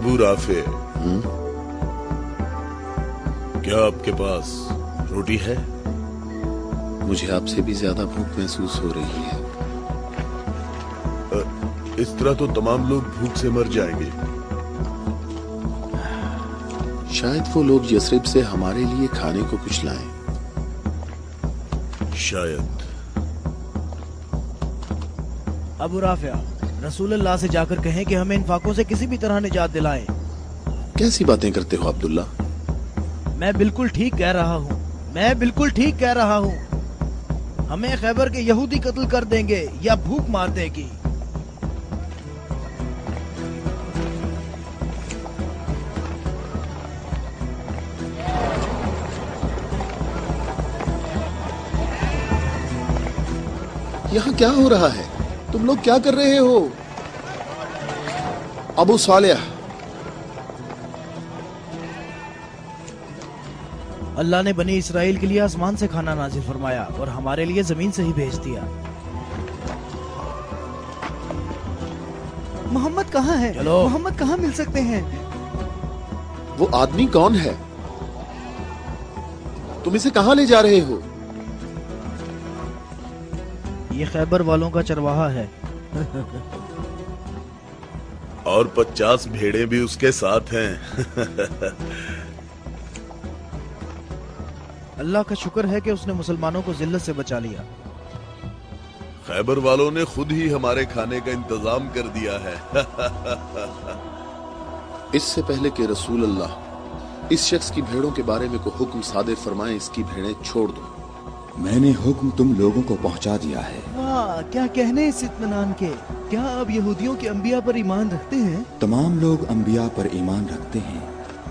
Abu Rafe, क्या आपके पास रोटी है? मुझे आपसे भी ज्यादा भूख महसूस हो रही है। इस तरह तो तमाम लोग भूख से मर जाएंगे। शायद वो लोग यसरिब से हमारे लिए खाने को कुछ लाएं। शायद। अबू राफिया, रसूलुल्लाह से जाकर कहें कि हमें इन फाकों से किसी भी तरह निजात दिलाएं। कैसी बातें करते हो अब्दुल्ला? मैं बिल्कुल ठीक कह रहा हूँ, मैं बिल्कुल ठीक कह रहा हूँ। हमें खैबर के यहूदी कत्ल कर देंगे या भूख मार देगी। यहाँ क्या हो रहा है? तुम लोग क्या कर रहे हो? अबू सालेह, अल्लाह ने बनी इसराइल के लिए आसमान से खाना नाजिल फरमाया और हमारे लिए जमीन से ही भेज दिया। मोहम्मद कहाँ है? चलो। मोहम्मद कहाँ मिल सकते हैं? वो आदमी कौन है? तुम इसे कहाँ ले जा रहे हो? ये खैबर वालों का चरवाहा है। और 50 भेड़ें भी उसके साथ हैं। अल्लाह का शुक्र है कि उसने मुसलमानों को जिल्लत से बचा लिया। खैबर वालों ने खुद ही हमारे खाने का इंतजाम कर दिया है। इससे पहले कि रसूल अल्लाह इस शख्स की भेड़ों के बारे में कोई हुक्म सादिर फरमाए, इसकी भेड़ें छोड़ दो। मैंने हुक्म तुम लोगों को पहुंचा दिया है। वाह, क्या कहने इस इत्मीनान के। क्या अब यहूदियों के अंबिया पर ईमान रखते हैं? तमाम लोग अंबिया पर ईमान रखते हैं,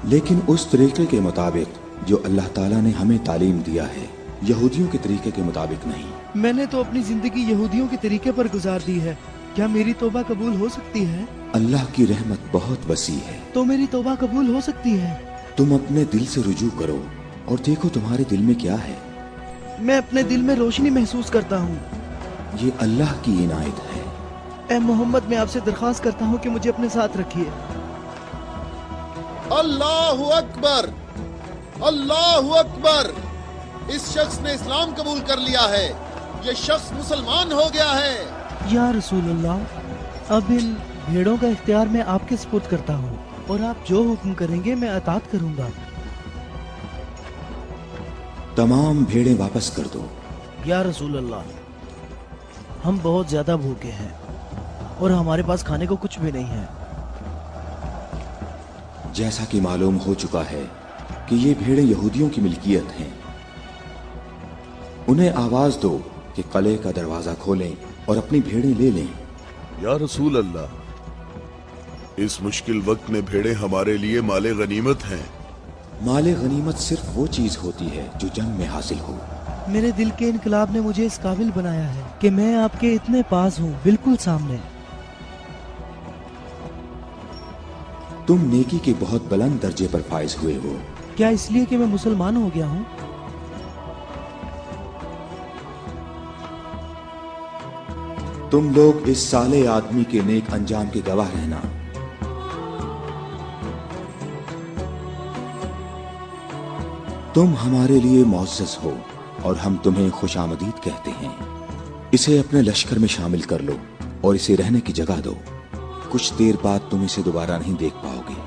लेकिन उस तरीके के मुताबिक जो अल्लाह ताला ने हमें तालीम दिया है, यहूदियों के तरीके के मुताबिक नहीं। मैंने तो अपनी जिंदगी यहूदियों के तरीके पर गुजार दी है। क्या मेरी तौबा कबूल हो सकती है? अल्लाह की रहमत बहुत वसी है। तो मेरी तौबा कबूल हो सकती है? तुम अपने दिल से रुजू करो और देखो तुम्हारे दिल में क्या है। मैं अपने दिल में रोशनी महसूस करता हूँ। ये अल्लाह की इनायत है। ए मोहम्मद, मैं आपसे दरख्वास्त करता हूँ कि मुझे अपने साथ रखिए। अल्लाहु अकबर, अल्लाहु अकबर। इस शख्स ने इस्लाम कबूल कर लिया है। ये शख्स मुसलमान हो गया है। या रसूलुल्लाह, अब इन भेड़ों का इख्तियार मैं आपके सुपुर्द करता हूँ और आप जो हुक्म करेंगे मैं अतात करूंगा। तमाम भेड़ें वापस कर दो। या रसूल अल्लाह, हम बहुत ज्यादा भूखे हैं और हमारे पास खाने को कुछ भी नहीं है। जैसा कि मालूम हो चुका है कि ये भेड़ें यहूदियों की मिल्कियत हैं, उन्हें आवाज दो कि कले का दरवाजा खोलें और अपनी भेड़ें ले लें। या रसूल अल्लाह, इस मुश्किल वक्त में भेड़ें हमारे लिए माले गनीमत हैं। माले गनीमत सिर्फ वो चीज होती है जो जंग में हासिल हो। मेरे दिल के इनकलाब ने मुझे इस काबिल बनाया है कि मैं आपके इतने पास हूँ, बिल्कुल सामने। तुम नेकी के बहुत बुलंद दर्जे पर फाइज हुए हो। क्या इसलिए कि मैं मुसलमान हो गया हूँ? तुम लोग इस साले आदमी के नेक अंजाम के गवाह रहना। तुम हमारे लिए मुअज़्ज़ज़ हो और हम तुम्हें खुशामदीद कहते हैं। इसे अपने लश्कर में शामिल कर लो और इसे रहने की जगह दो। कुछ देर बाद तुम इसे दोबारा नहीं देख पाओगे।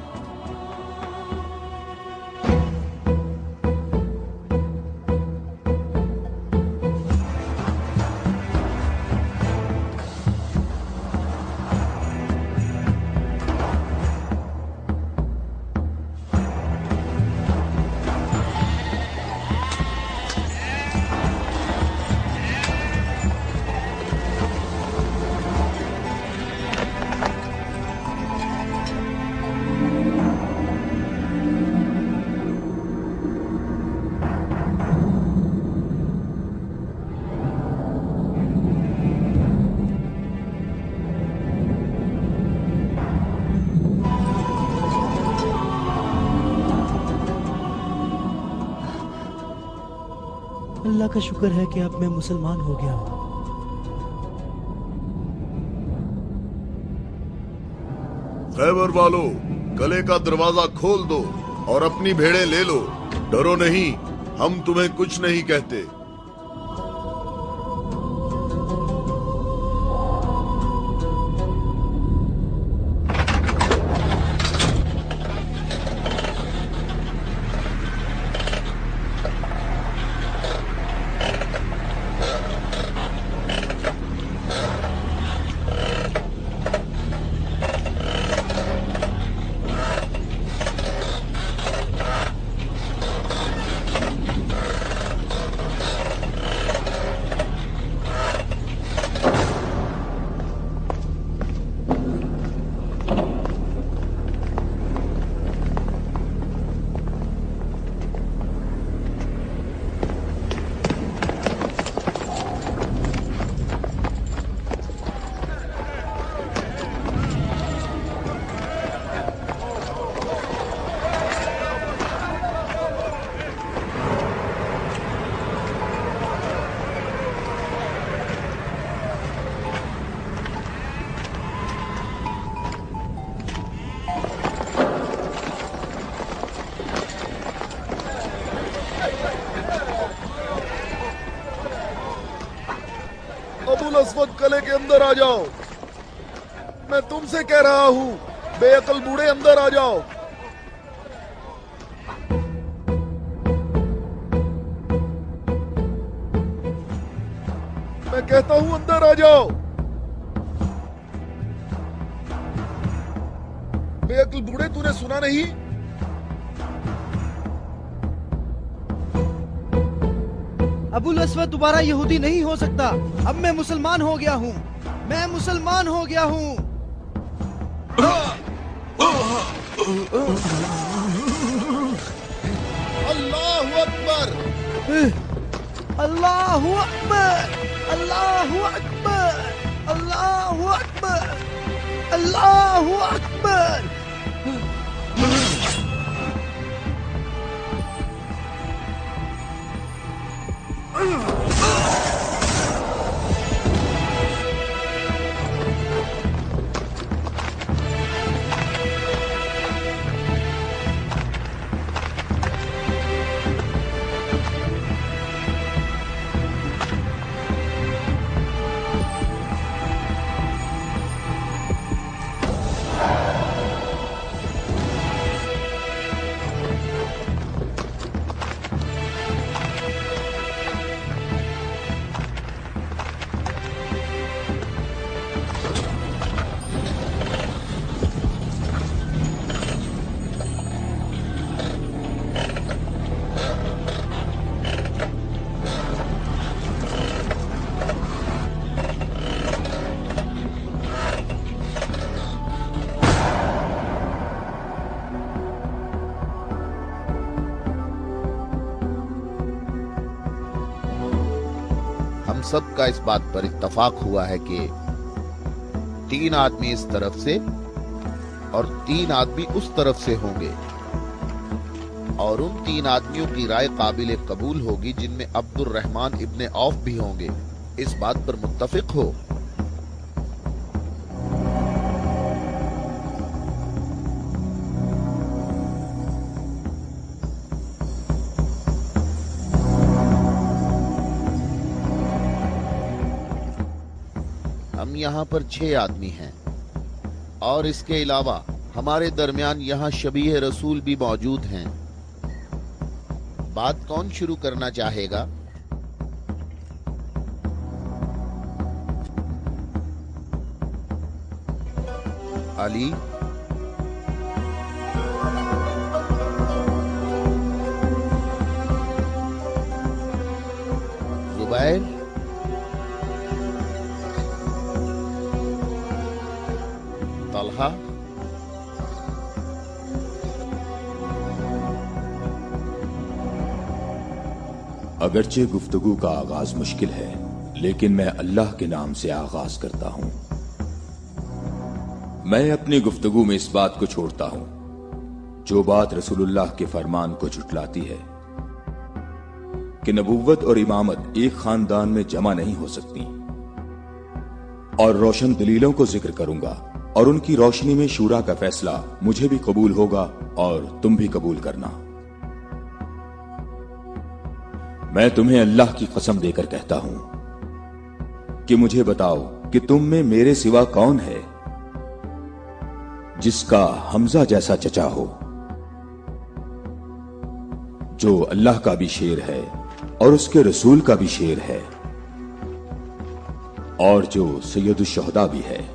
अल्लाह का शुक्र है कि अब मैं मुसलमान हो गया हूँ। खैबर वालों, कले का दरवाजा खोल दो और अपनी भेड़ें ले लो। डरो नहीं, हम तुम्हें कुछ नहीं कहते। अबुल अस्वद, कले के अंदर आ जाओ। मैं तुमसे कह रहा हूं, बेअकल बूढ़े अंदर आ जाओ। मैं कहता हूं अंदर आ जाओ। बेअकल बूढ़े, तूने सुना नहीं? अबुल अस्वद दोबारा यहूदी नहीं हो सकता। अब मैं मुसलमान हो गया हूँ। मैं मुसलमान हो गया हूँ। अल्लाहु अकबर, अल्लाहु अकबर, अल्लाहु अकबर, अल्लाहु अकबर, अल्लाहु अकबर। हम सब का इस बात पर इत्तफाक हुआ है कि 3 आदमी इस तरफ से और 3 आदमी उस तरफ से होंगे, और उन 3 आदमियों की राय काबिल कबूल होगी जिनमें अब्दुर रहमान इब्ने औफ भी होंगे। इस बात पर मुत्तफिक हो? हम यहाँ पर 6 आदमी हैं, और इसके अलावा हमारे दरमियान यहाँ शबीह रसूल भी मौजूद हैं। बात कौन शुरू करना चाहेगा? अली? जुबैर? तलहा? अगरचे गुफ्तगू का आगाज मुश्किल है, लेकिन मैं अल्लाह के नाम से आगाज करता हूं। मैं अपनी गुफ्तगू में इस बात को छोड़ता हूं जो बात रसूलुल्लाह के फरमान को झुटलाती है कि नबूवत और इमामत एक खानदान में जमा नहीं हो सकती, और रोशन दलीलों को जिक्र करूंगा और उनकी रोशनी में शूरा का फैसला मुझे भी कबूल होगा और तुम भी कबूल करना। मैं तुम्हें अल्लाह की कसम देकर कहता हूं कि मुझे बताओ कि तुम में मेरे सिवा कौन है जिसका हमजा जैसा चचा हो, जो अल्लाह का भी शेर है और उसके रसूल का भी शेर है और जो सैयदुश शुहदा भी है।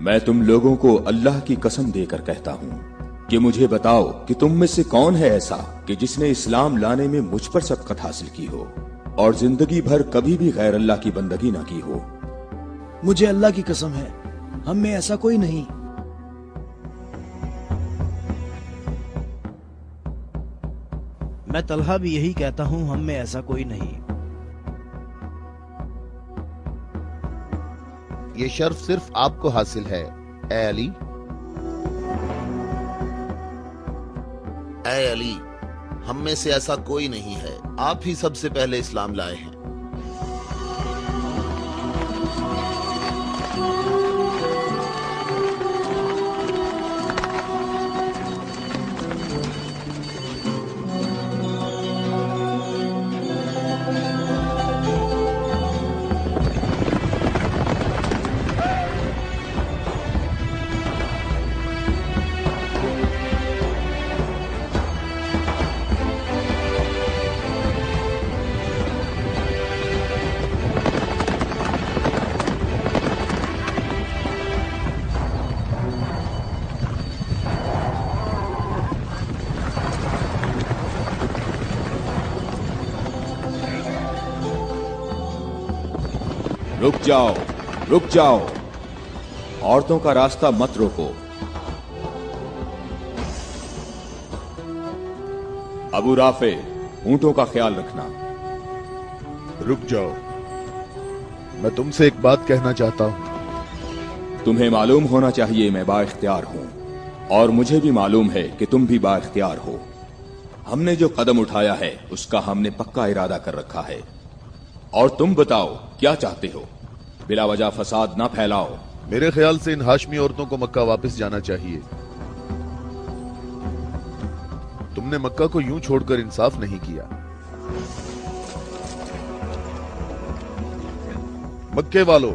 मैं तुम लोगों को अल्लाह की कसम देकर कहता हूं कि मुझे बताओ कि तुम में से कौन है ऐसा कि जिसने इस्लाम लाने में मुझ पर सबकत हासिल की हो और जिंदगी भर कभी भी गैर अल्लाह की बंदगी ना की हो। मुझे अल्लाह की कसम है, हम में ऐसा कोई नहीं। मैं तलहा भी यही कहता हूं, हम में ऐसा कोई नहीं। ये शर्फ सिर्फ आपको हासिल है ए अली। ऐ अली, हम में से ऐसा कोई नहीं है, आप ही सबसे पहले इस्लाम लाए हैं। रुक जाओ, औरतों का रास्ता मत रोको। अबू राफे, ऊंटों का ख्याल रखना। रुक जाओ, मैं तुमसे एक बात कहना चाहता हूं। तुम्हें मालूम होना चाहिए मैं बाइख्तियार हूं और मुझे भी मालूम है कि तुम भी बाइख्तियार हो। हमने जो कदम उठाया है उसका हमने पक्का इरादा कर रखा है। और तुम बताओ क्या चाहते हो? बिला वजह फसाद ना फैलाओ। मेरे ख्याल से इन हाशमी औरतों को मक्का वापस जाना चाहिए। तुमने मक्का को यूं छोड़कर इंसाफ नहीं किया। मक्के वालों,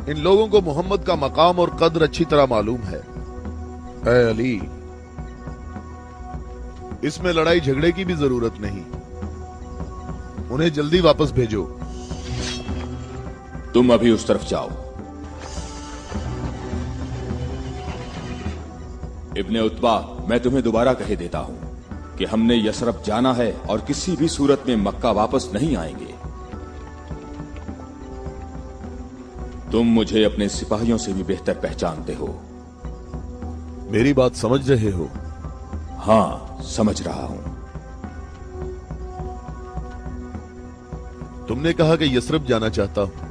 इन लोगों को मोहम्मद का मकाम और कद्र अच्छी तरह मालूम है। ऐ अली, इसमें लड़ाई झगड़े की भी जरूरत नहीं। उन्हें जल्दी वापस भेजो। तुम अभी उस तरफ जाओ। इब्ने उत्बा, मैं तुम्हें दोबारा कहे देता हूं कि हमने यसरब जाना है और किसी भी सूरत में मक्का वापस नहीं आएंगे। तुम मुझे अपने सिपाहियों से भी बेहतर पहचानते हो। मेरी बात समझ रहे हो? हां, समझ रहा हूं। तुमने कहा कि यसरब जाना चाहता हूं।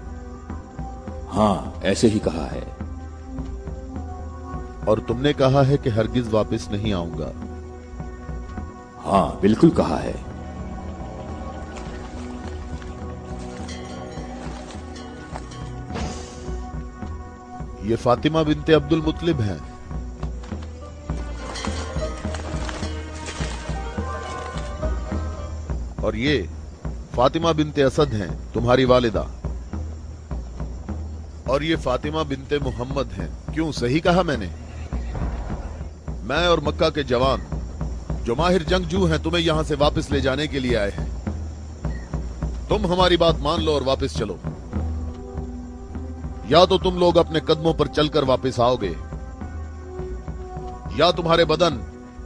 हां, ऐसे ही कहा है। और तुमने कहा है कि हरगिज वापस नहीं आऊंगा। हां, बिल्कुल कहा है। ये फातिमा बिनते अब्दुल मुत्तलिब हैं। और ये फातिमा बिनते असद हैं, तुम्हारी वालिदा। और ये फातिमा बिनते मोहम्मद हैं। क्यों, सही कहा मैंने? मैं और मक्का के जवान जो माहिर जंगजू हैं तुम्हें यहां से वापस ले जाने के लिए आए हैं। तुम हमारी बात मान लो और वापस चलो। या तो तुम लोग अपने कदमों पर चलकर वापस आओगे या तुम्हारे बदन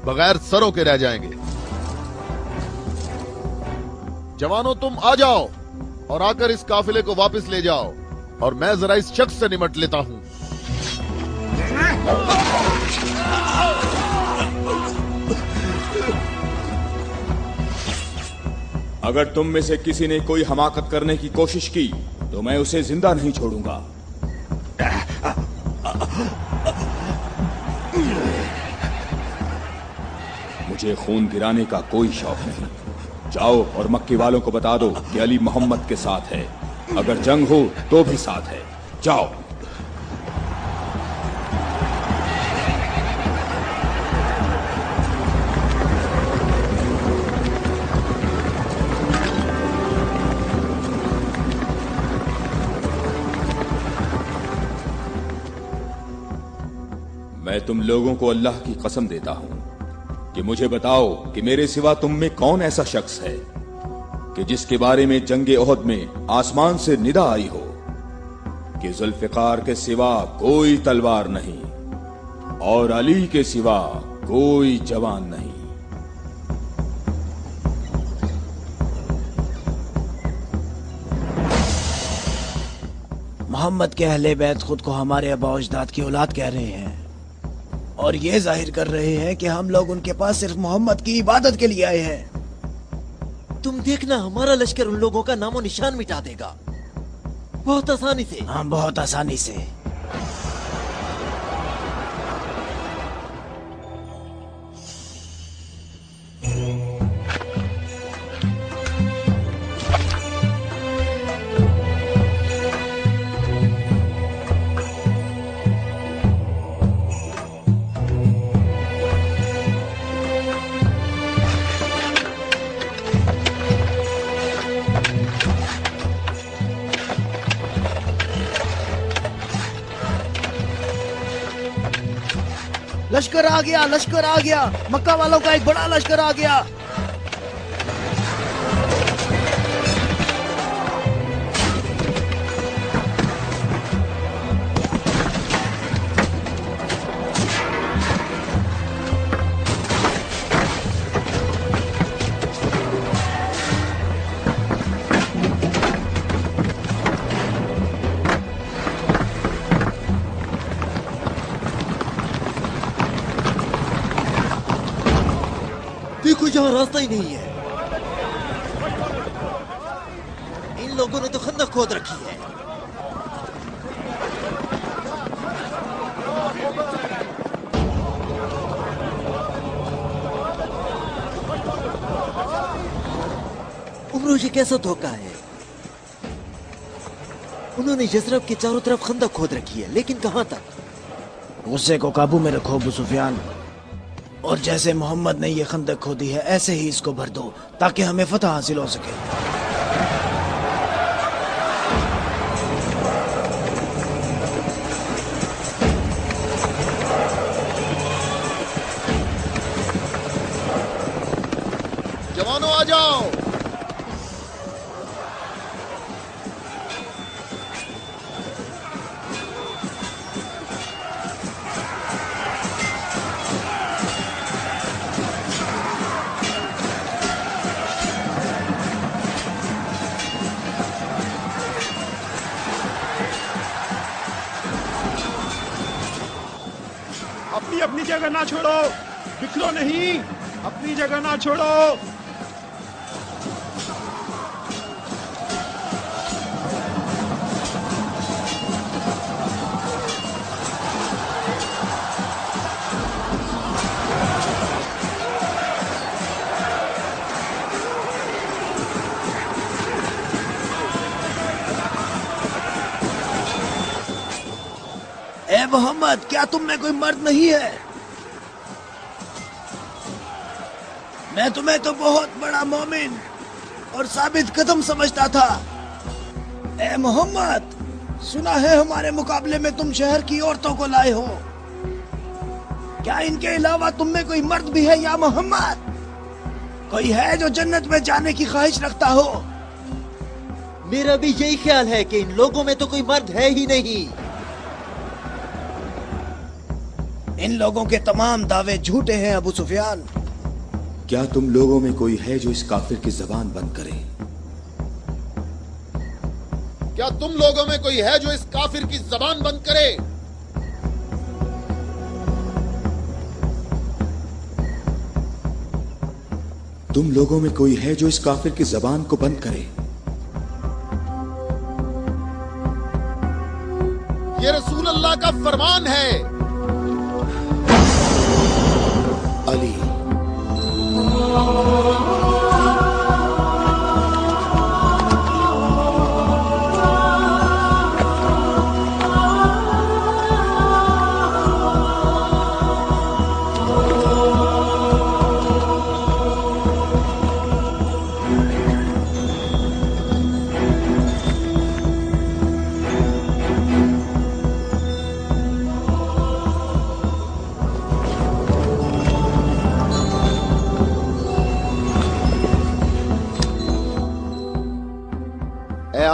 बगैर सरों के रह जाएंगे। जवानों, तुम आ जाओ और आकर इस काफिले को वापस ले जाओ और मैं जरा इस शख्स से निमट लेता हूं। अगर तुम में से किसी ने कोई हमाकत करने की कोशिश की तो मैं उसे जिंदा नहीं छोड़ूंगा। मुझे खून गिराने का कोई शौक नहीं। जाओ और मक्के वालों को बता दो कि अली मोहम्मद के साथ है, अगर जंग हो तो भी साथ है। जाओ। मैं तुम लोगों को अल्लाह की कसम देता हूं कि मुझे बताओ कि मेरे सिवा तुम में कौन ऐसा शख्स है कि जिसके बारे में जंगे ओहद में आसमान से निदा आई हो कि जुल्फिकार के सिवा कोई तलवार नहीं और अली के सिवा कोई जवान नहीं। मोहम्मद के अहले बैत खुद को हमारे आबा अजदाद की औलाद कह रहे हैं और ये जाहिर कर रहे हैं कि हम लोग उनके पास सिर्फ मोहम्मद की इबादत के लिए आए हैं। तुम देखना हमारा लश्कर उन लोगों का नामो निशान मिटा देगा, बहुत आसानी से। हाँ, बहुत आसानी से। लश्कर आ गया, लश्कर आ गया, मक्का वालों का एक बड़ा लश्कर आ गया। देखो यहाँ रास्ता ही नहीं है। इन लोगों ने तो खंदक खोद रखी है। उमरो, ये कैसा धोखा है? उन्होंने यज़रब के चारों तरफ खंदक खोद रखी है, लेकिन कहां तक? गुस्से को काबू में रखो अबू सुफियान, और जैसे मोहम्मद ने ये खंदक खोदी है ऐसे ही इसको भर दो ताकि हमें फतह हासिल हो सके। जवानों आ जाओ। अपनी जगह ना छोड़ो, बिखरो नहीं, अपनी जगह ना छोड़ो। ए मोहम्मद, क्या तुम में कोई मर्द नहीं है? मैं तुम्हें तो बहुत बड़ा मोमिन और साबित कदम समझता था। ए मोहम्मद, सुना है हमारे मुकाबले में तुम शहर की औरतों को लाए हो। क्या इनके अलावा तुम में कोई मर्द भी है या मोहम्मद? कोई है जो जन्नत में जाने की ख्वाहिश रखता हो? मेरा भी यही ख्याल है कि इन लोगों में तो कोई मर्द है ही नहीं। इन लोगों के तमाम दावे झूठे हैं अबू सुफियान। क्या तुम लोगों में कोई है जो इस काफिर की जबान बंद करे? क्या तुम लोगों में कोई है जो इस काफिर की जबान बंद करे? तुम लोगों में कोई है जो इस काफिर की जबान को बंद करे? ये रसूल अल्लाह का फरमान है। अली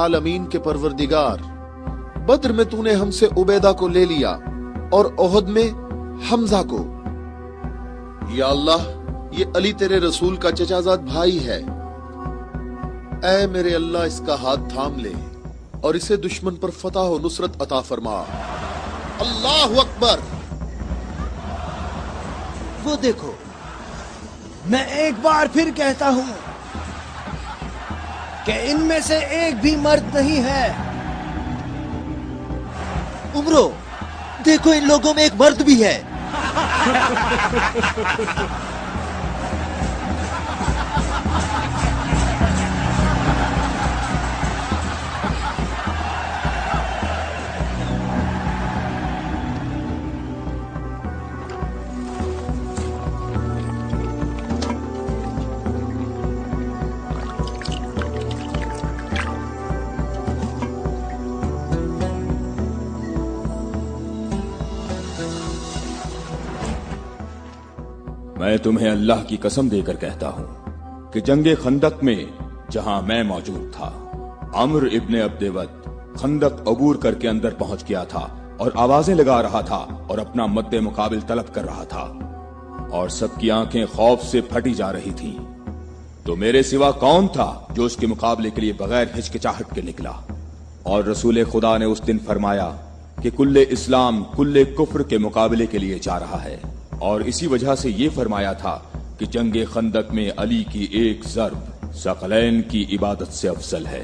आलमीन के परवरदिगार, बद्र में तूने हमसे उबैदा को ले लिया और ओहद में हमजा को। या अल्लाह, ये अली तेरे रसूल का चचाजाद भाई है। ऐ मेरे अल्लाह, इसका हाथ थाम ले और इसे दुश्मन पर फतह और नुसरत अता फरमा। अल्लाह अकबर। वो देखो, मैं एक बार फिर कहता हूं कि इनमें से एक भी मर्द नहीं है। उमरो, देखो इन लोगों में एक मर्द भी है। मैं तुम्हें अल्लाह की कसम देकर कहता हूं कि जंगे खंदक में जहां मैं मौजूद था, अम्र इब्ने अब्देवद खंदक अबूर करके अंदर पहुंच गया था और आवाजें लगा रहा था और अपना मद्दे मुकाबिल तलब कर रहा था, और सबकी आंखें खौफ से फटी जा रही थीं। तो मेरे सिवा कौन था जो उसके मुकाबले के लिए बगैर हिचकिचाहट के निकला? और रसूल खुदा ने उस दिन फरमाया कि कुल्ले इस्लाम कुल्ले कुफ्र के मुकाबले के लिए जा रहा है, और इसी वजह से ये फरमाया था कि जंगे खंदक में अली की एक ज़र्ब सकलैन की इबादत से अफजल है।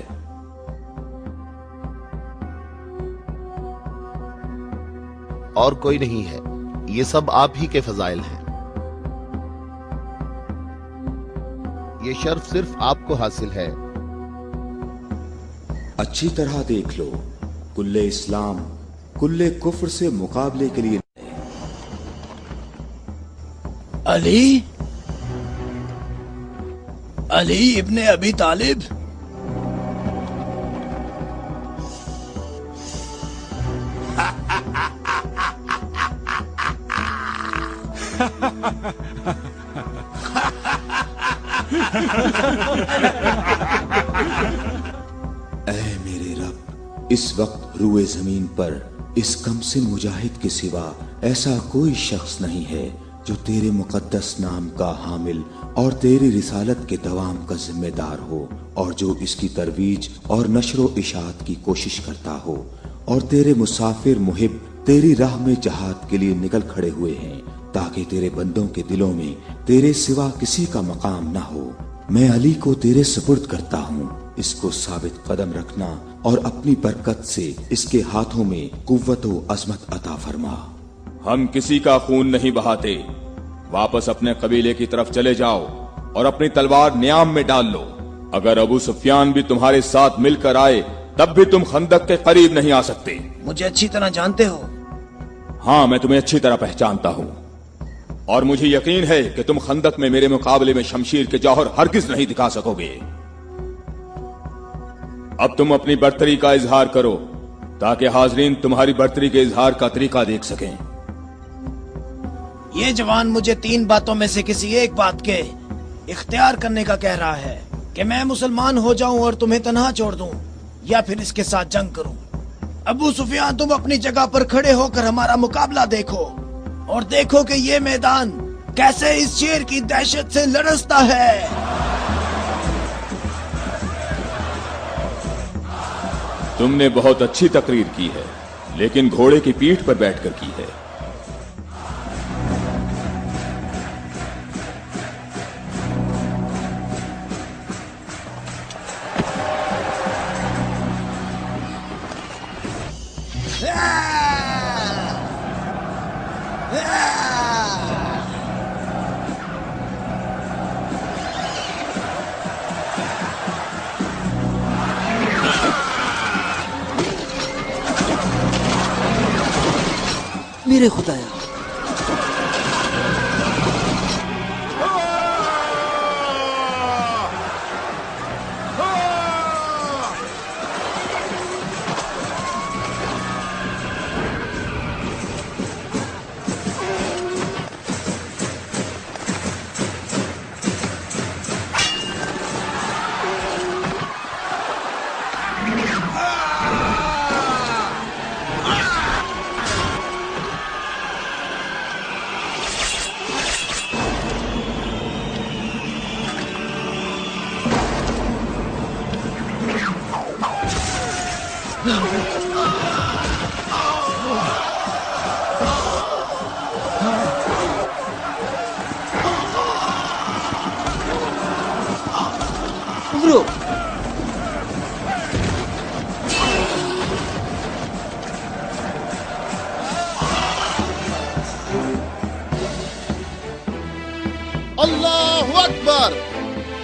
और कोई नहीं है, ये सब आप ही के फजाइल हैं। ये शर्फ सिर्फ आपको हासिल है। अच्छी तरह देख लो, कुल्ले इस्लाम कुल्ले कुफ्र से मुकाबले के लिए अली, अली इब्ने अबी तालिब। ऐ मेरे रब, इस वक्त रुए जमीन पर इस कमसिन मुजाहिद के सिवा ऐसा कोई शख्स नहीं है जो तेरे मुकद्दस नाम का हामिल और तेरी रिसालत के दवाम का जिम्मेदार हो, और जो इसकी तरवीज और नशरो इशात की कोशिश करता हो, और तेरे मुसाफिर मुहिब तेरी राह में जहाद के लिए निकल खड़े हुए हैं, ताकि तेरे बंदों के दिलों में तेरे सिवा किसी का मकाम न हो। मैं अली को तेरे सुपुर्द करता हूँ, इसको साबित कदम रखना और अपनी बरकत से इसके हाथों में कुव्वत व अजमत अता फरमा। हम किसी का खून नहीं बहाते, वापस अपने कबीले की तरफ चले जाओ और अपनी तलवार न्याम में डाल लो। अगर अबू सुफियान भी तुम्हारे साथ मिलकर आए तब भी तुम खंदक के करीब नहीं आ सकते। मुझे अच्छी तरह जानते हो? हाँ, मैं तुम्हें अच्छी तरह पहचानता हूँ, और मुझे यकीन है कि तुम खंदक में मेरे मुकाबले में शमशीर के जौहर हरगिज नहीं दिखा सकोगे। अब तुम अपनी बर्तरी का इजहार करो ताकि हाजरीन तुम्हारी बर्तरी के इजहार का तरीका देख सकें। ये जवान मुझे 3 बातों में से किसी एक बात के इख्तियार करने का कह रहा है कि मैं मुसलमान हो जाऊं और तुम्हें तन्हा छोड़ दूं, या फिर इसके साथ जंग करूं। अबू सुफियान, तुम अपनी जगह पर खड़े होकर हमारा मुकाबला देखो और देखो कि ये मैदान कैसे इस शेर की दहशत से लरसता है। तुमने बहुत अच्छी तकरीर की है, लेकिन घोड़े की पीठ पर बैठकर की है। मेरे खुदाया, अकबर,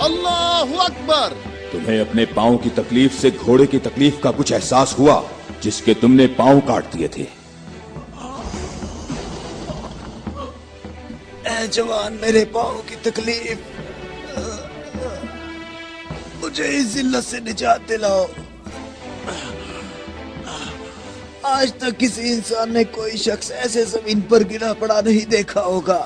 अल्लाह अकबर। तुम्हें अपने पांव की तकलीफ से घोड़े की तकलीफ का कुछ एहसास हुआ जिसके तुमने पांव काट दिए थे? ए जवान, मेरे पाँव की तकलीफ, मुझे इस जिल्लत से निजात दिलाओ। आज तक किसी इंसान ने कोई शख्स ऐसे जमीन पर गिरा पड़ा नहीं देखा होगा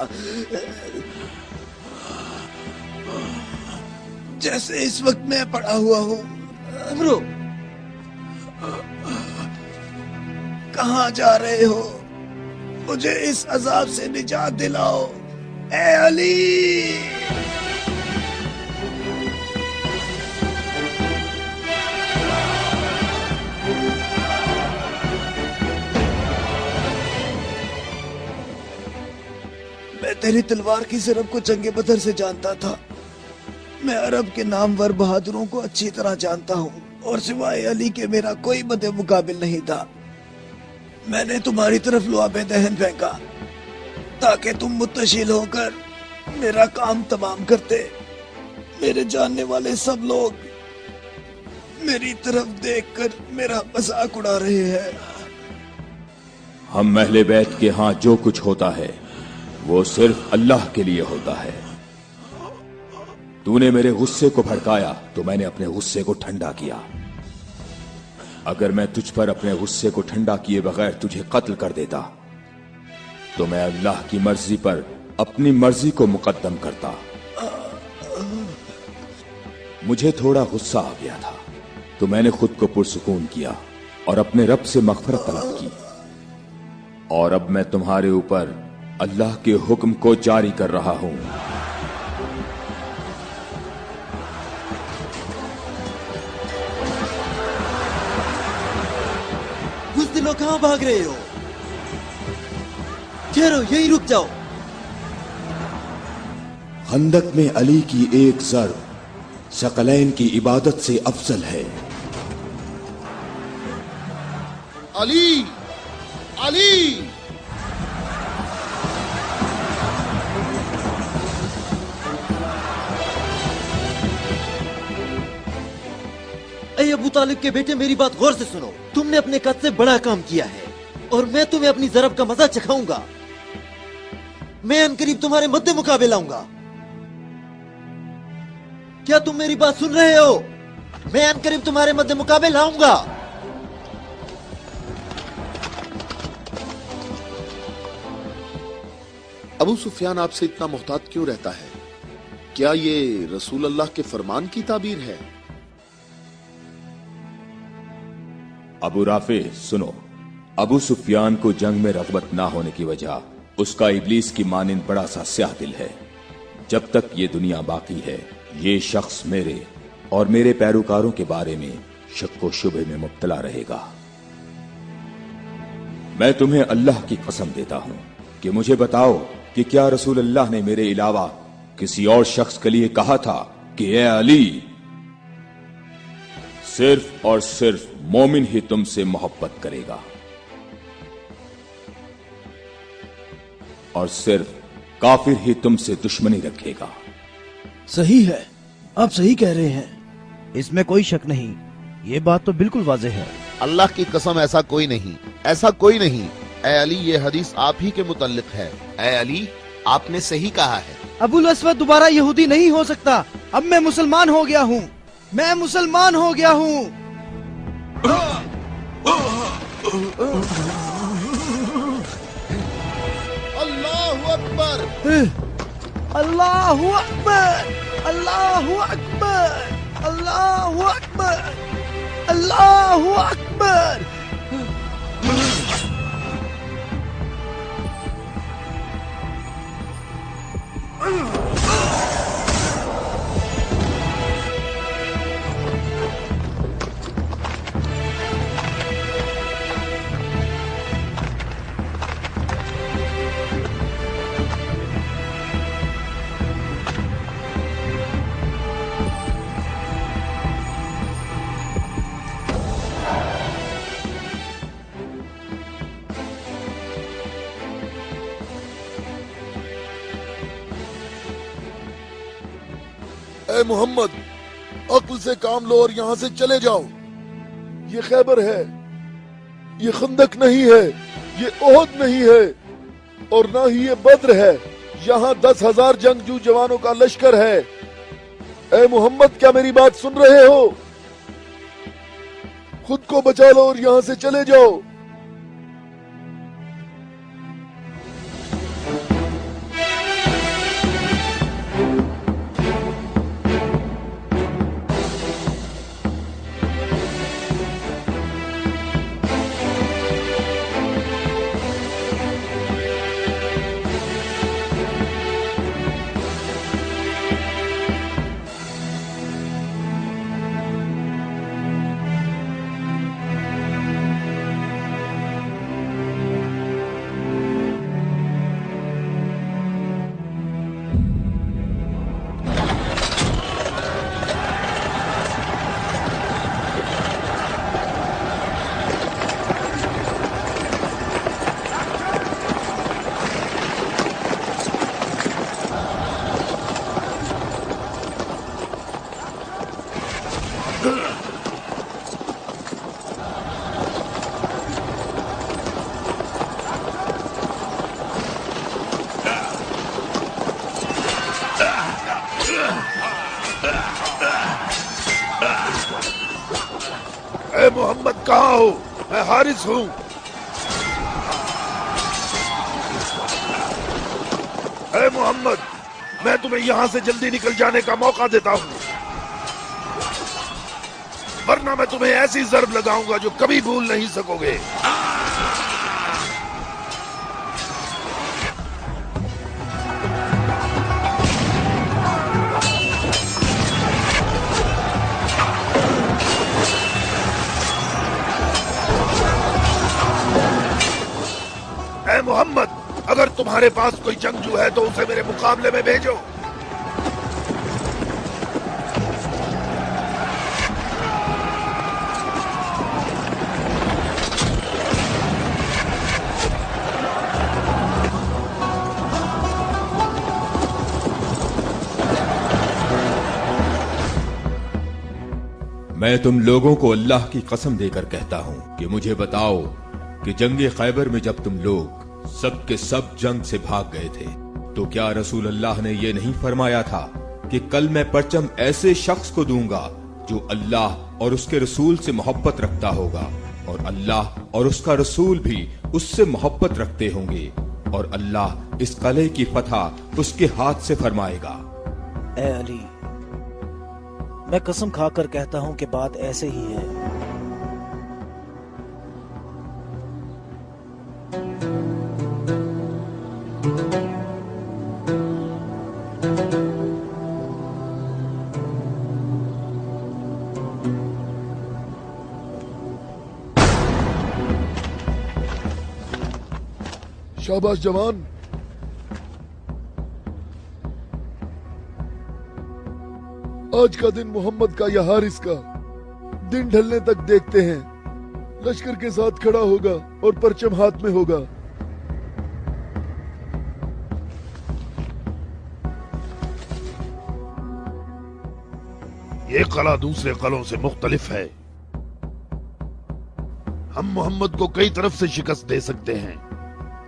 जैसे इस वक्त मैं पड़ा हुआ हूँ। अमरो, कहाँ जा रहे हो? मुझे इस अजाब से निजात दिलाओ, ए अली। मैं तेरी तलवार की ज़रब को जंगे बदर से जानता था। मैं अरब के नामवर बहादुरों को अच्छी तरह जानता हूँ और सिवाय अली के मेरा कोई मदे मुकाबिल नहीं था। मैंने तुम्हारी तरफ लुआबे दहन फेंका ताकि तुम मुत्तशिल होकर मेरा काम तमाम करते। मेरे जानने वाले सब लोग मेरी तरफ देखकर मेरा मजाक उड़ा रहे हैं। हम अहले बैत के यहाँ जो कुछ होता है वो सिर्फ अल्लाह के लिए होता है। तूने मेरे गुस्से को भड़काया तो मैंने अपने गुस्से को ठंडा किया। अगर मैं तुझ पर अपने गुस्से को ठंडा किए बगैर तुझे कत्ल कर देता तो मैं अल्लाह की मर्जी पर अपनी मर्जी को मुकद्दम करता। मुझे थोड़ा गुस्सा आ गया था तो मैंने खुद को पुरसुकून किया और अपने रब से मग़फ़िरत तलब की। और अब मैं तुम्हारे ऊपर अल्लाह के हुक्म को जारी कर रहा हूं। बुज़दिलों, कहां भाग रहे हो? ठहरो, यहीं रुक जाओ। खंदक में अली की एक ज़र्ब सकलैन की इबादत से अफजल है। अली, अली। ऐ अबू तालिब के बेटे, मेरी बात गौर से सुनो। तुमने अपने कद से बड़ा काम किया है और मैं तुम्हें अपनी ज़रब का मजा चखाऊंगा। मैं अनकरीब तुम्हारे मद्दे मुकाबले लाऊंगा। क्या तुम मेरी बात सुन रहे हो? मैं अनकरीब तुम्हारे मद्दे मुकाबले लाऊंगा। अबू सुफियान आपसे इतना मुहतात क्यों रहता है? क्या ये रसूल अल्लाह के फरमान की ताबीर है? अबू राफे सुनो, अबू सुफियान को जंग में रग़बत ना होने की वजह उसका इब्लीस की मानिंद बड़ा सा स्याह दिल है। जब तक ये दुनिया बाकी है ये शख्स मेरे और मेरे पैरोकारों के बारे में शक व शुबे में मुब्तला रहेगा। मैं तुम्हें अल्लाह की कसम देता हूं कि मुझे बताओ कि क्या रसूल अल्लाह ने मेरे अलावा किसी और शख्स के लिए कहा था कि ए अली, सिर्फ और सिर्फ मोमिन ही तुमसे मोहब्बत करेगा और सिर्फ काफिर ही तुमसे दुश्मनी रखेगा। सही है, आप सही कह रहे हैं। इसमें कोई शक नहीं, ये बात तो बिल्कुल वाज़ेह है। अल्लाह की कसम, ऐसा कोई नहीं, ऐसा कोई नहीं। ए अली, ये हदीस आप ही के मुतल्लिक है। ए अली, आपने सही कहा है। अबुल अस्वद दोबारा यहूदी नहीं हो सकता। अब मैं मुसलमान हो गया हूँ, मैं मुसलमान हो गया हूँ। अल्लाहु अकबर, अल्लाहु अकबर, अल्लाहु अकबर, अल्लाहु अकबर, अल्लाहु अकबर। اے محمد عقل سے کام لو اور یہاں سے چلے جاؤ. یہ خیبر ہے, یہ خندق نہیں ہے, یہ احد نہیں ہے, اور نہ ہی یہ بدر ہے. یہاں 10,000 جنگجو جوانوں کا لشکر ہے. اے محمد کیا میری بات سن رہے ہو؟ خود کو بچا لو اور یہاں سے چلے جاؤ. اے محمد کہاں ہو؟ میں حارث ہوں. اے محمد میں تمہیں یہاں سے جلدی نکل جانے کا موقع دیتا ہوں, ورنہ میں تمہیں ایسی ضرب لگاؤں گا جو کبھی بھول نہیں سکو گے. اے محمد اگر تمہارے پاس کوئی جنگجو ہے تو اسے میرے مقابلے میں بھیجو. میں تم لوگوں کو اللہ کی قسم دے کر کہتا ہوں کہ مجھے بتاؤ کہ جنگ خیبر میں جب تم لوگ سب کے سب جنگ سے بھاگ گئے تھے تو کیا رسول اللہ نے یہ نہیں فرمایا تھا کہ کل میں پرچم ایسے شخص کو دوں گا جو اللہ اور اس کے رسول سے محبت رکھتا ہوگا, اور اللہ اور اس کا رسول بھی اس سے محبت رکھتے ہوں گے, اور اللہ اس قلعے کی فتح اس کے ہاتھ سے فرمائے گا. اے علی میں قسم کھا کر کہتا ہوں کہ بات ایسے ہی ہے. شاباش جوان. آج کا دن محمد کا یا حارث کا دن ڈھلنے تک دیکھتے ہیں. لشکر کے ساتھ کھڑا ہوگا اور پرچم ہاتھ میں ہوگا. یہ قلعہ دوسرے قلعوں سے مختلف ہے. ہم محمد کو کئی طرف سے شکست دے سکتے ہیں,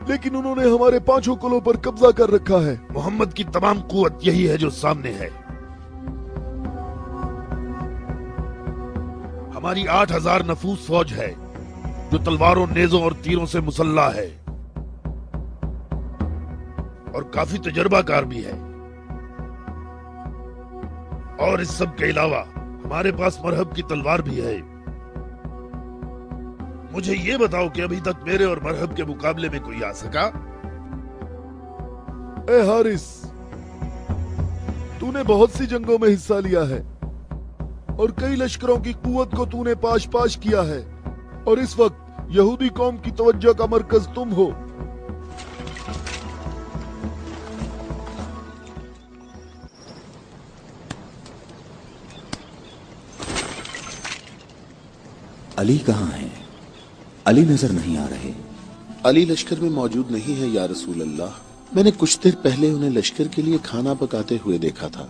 لیکن انہوں نے ہمارے 5 قلعوں پر قبضہ کر رکھا ہے. محمد کی تمام قوت یہی ہے جو سامنے ہے. ہماری 8,000 نفوس فوج ہے جو تلواروں, نیزوں اور تیروں سے مسلح ہے, اور کافی تجربہ کار بھی ہے. اور اس سب کے علاوہ ہمارے پاس مرہب کی تلوار بھی ہے. مجھے یہ بتاؤ کہ ابھی تک میرے اور مرہب کے مقابلے میں کوئی آ سکا؟ اے حارث تو نے بہت سی جنگوں میں حصہ لیا ہے اور کئی لشکروں کی قوت کو تو نے پاش پاش کیا ہے, اور اس وقت یہودی قوم کی توجہ کا مرکز تم ہو. علی کہاں ہیں؟ علی نظر نہیں آ رہے. علی لشکر میں موجود نہیں ہے یا رسول اللہ. میں نے کچھ دیر پہلے انہیں لشکر کے لیے کھانا پکاتے ہوئے دیکھا تھا.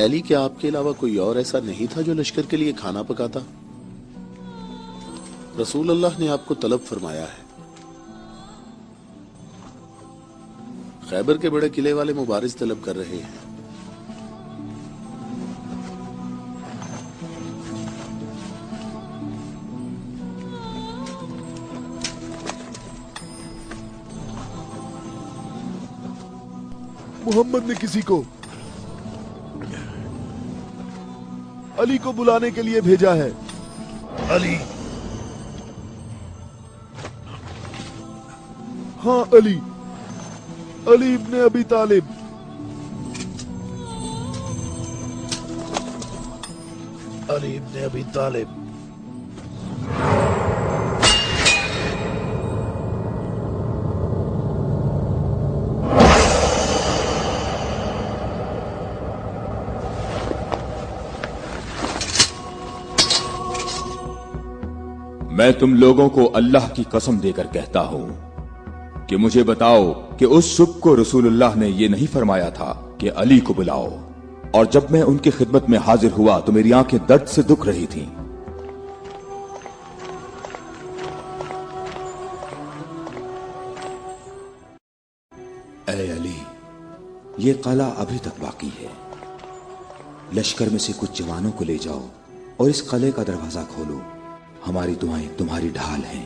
علی کیا آپ کے علاوہ کوئی اور ایسا نہیں تھا جو لشکر کے لیے کھانا پکاتا؟ رسول اللہ نے آپ کو طلب فرمایا ہے. خیبر کے بڑے قلعے والے مبارز طلب کر رہے ہیں. محمد نے کسی کو علی کو بلانے کے لیے بھیجا ہے. علی؟ ہاں علی، علی ابن ابی طالب. علی ابن ابی طالب. میں تم لوگوں کو اللہ کی قسم دے کر کہتا ہوں کہ مجھے بتاؤ کہ اس صبح کو رسول اللہ نے یہ نہیں فرمایا تھا کہ علی کو بلاؤ، اور جب میں ان کی خدمت میں حاضر ہوا تو میری آنکھیں درد سے دکھ رہی تھیں. اے علی، یہ قلعہ ابھی تک باقی ہے. لشکر میں سے کچھ جوانوں کو لے جاؤ اور اس قلعے کا دروازہ کھولو. ہماری دعائیں تمہاری ڈھال ہیں.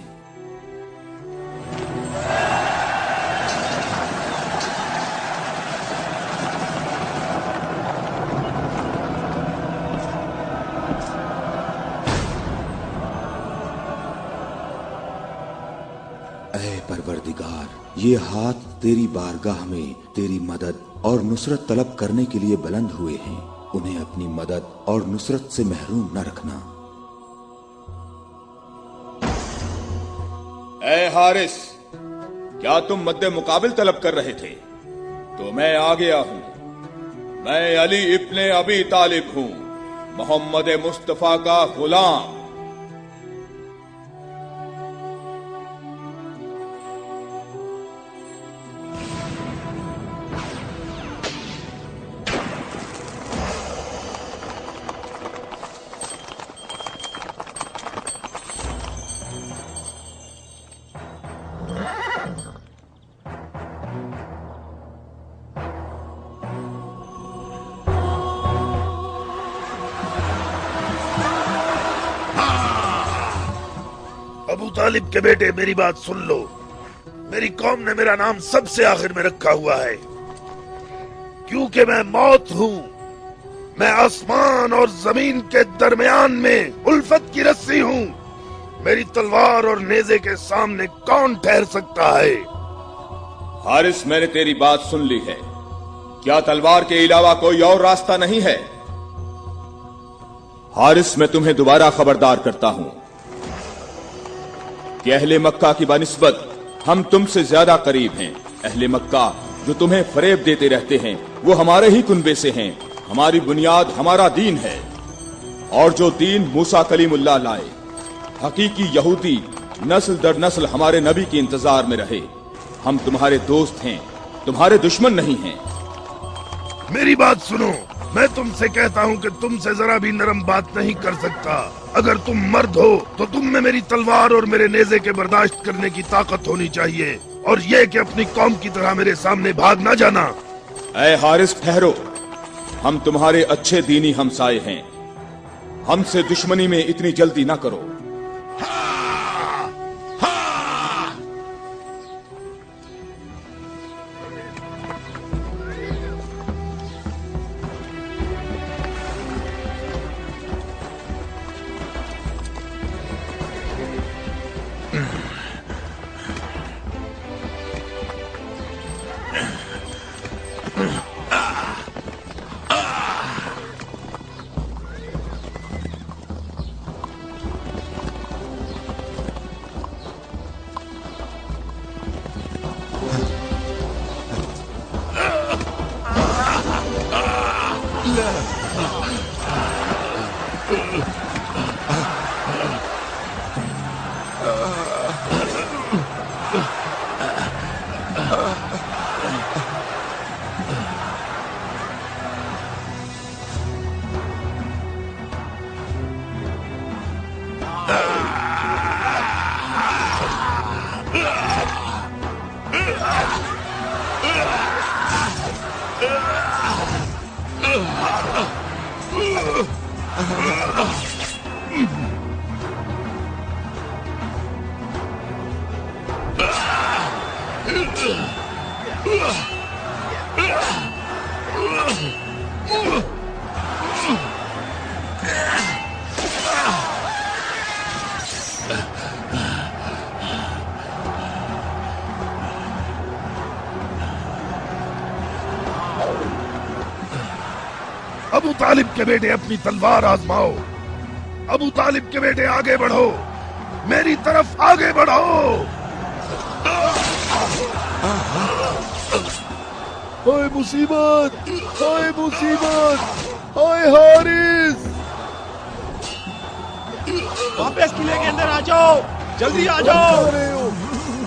اے پروردگار، یہ ہاتھ تیری بارگاہ میں تیری مدد اور نصرت طلب کرنے کے لیے بلند ہوئے ہیں. انہیں اپنی مدد اور نصرت سے محروم نہ رکھنا. اے حارث، کیا تم مد مقابل طلب کر رہے تھے؟ تو میں آ گیا ہوں. میں علی ابن ابی طالب ہوں، محمد مصطفیٰ کا غلام. ابو طالب کے بیٹے، میری بات سن لو. میری قوم نے میرا نام سب سے آخر میں رکھا ہوا ہے کیونکہ میں موت ہوں. میں آسمان اور زمین کے درمیان میں الفت کی رسی ہوں. میری تلوار اور نیزے کے سامنے کون ٹھہر سکتا ہے؟ حارث، میں نے تیری بات سن لی ہے. کیا تلوار کے علاوہ کوئی اور راستہ نہیں ہے؟ حارث، میں تمہیں دوبارہ خبردار کرتا ہوں کہ اہل مکہ کی بنسبت ہم تم سے زیادہ قریب ہیں. اہل مکہ جو تمہیں فریب دیتے رہتے ہیں وہ ہمارے ہی کنبے سے ہیں. ہماری بنیاد ہمارا دین ہے، اور جو دین موسیٰ کلیم اللہ لائے. حقیقی یہودی نسل در نسل ہمارے نبی کے انتظار میں رہے. ہم تمہارے دوست ہیں، تمہارے دشمن نہیں ہیں. میری بات سنو، میں تم سے کہتا ہوں کہ تم سے ذرا بھی نرم بات نہیں کر سکتا. اگر تم مرد ہو تو تم میں میری تلوار اور میرے نیزے کے برداشت کرنے کی طاقت ہونی چاہیے، اور یہ کہ اپنی قوم کی طرح میرے سامنے بھاگ نہ جانا. اے حارث، ٹھہرو. ہم تمہارے اچھے دینی ہمسائے ہیں. ہم سے دشمنی میں اتنی جلدی نہ کرو. अबू तालिब के बेटे अपनी तलवार आजमाओ। अबू तालिब के बेटे आगे बढ़ो, मेरी तरफ आगे बढ़ो। हाय मुसीबत, हाय मुसीबत, हाय हारिस। वापस किले के अंदर आ जाओ, जल्दी आ जाओ।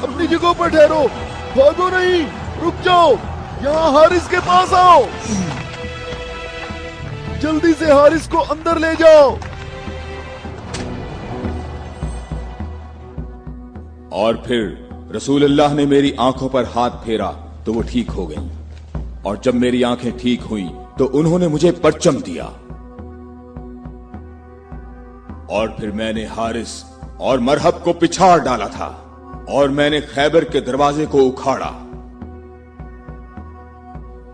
अपनी जगह पर ठहरो, भागो नहीं, रुक जाओ, यहाँ हारिस के पास आओ। जल्दी से हारिस को अंदर ले जाओ। और फिर रसूलुल्लाह ने मेरी आंखों पर हाथ फेरा तो वो ठीक हो गई, और जब मेरी आंखें ठीक हुई तो उन्होंने मुझे परचम दिया। और फिर मैंने हारिस और मरहब को पिछाड़ डाला था, और मैंने खैबर के दरवाजे को उखाड़ा,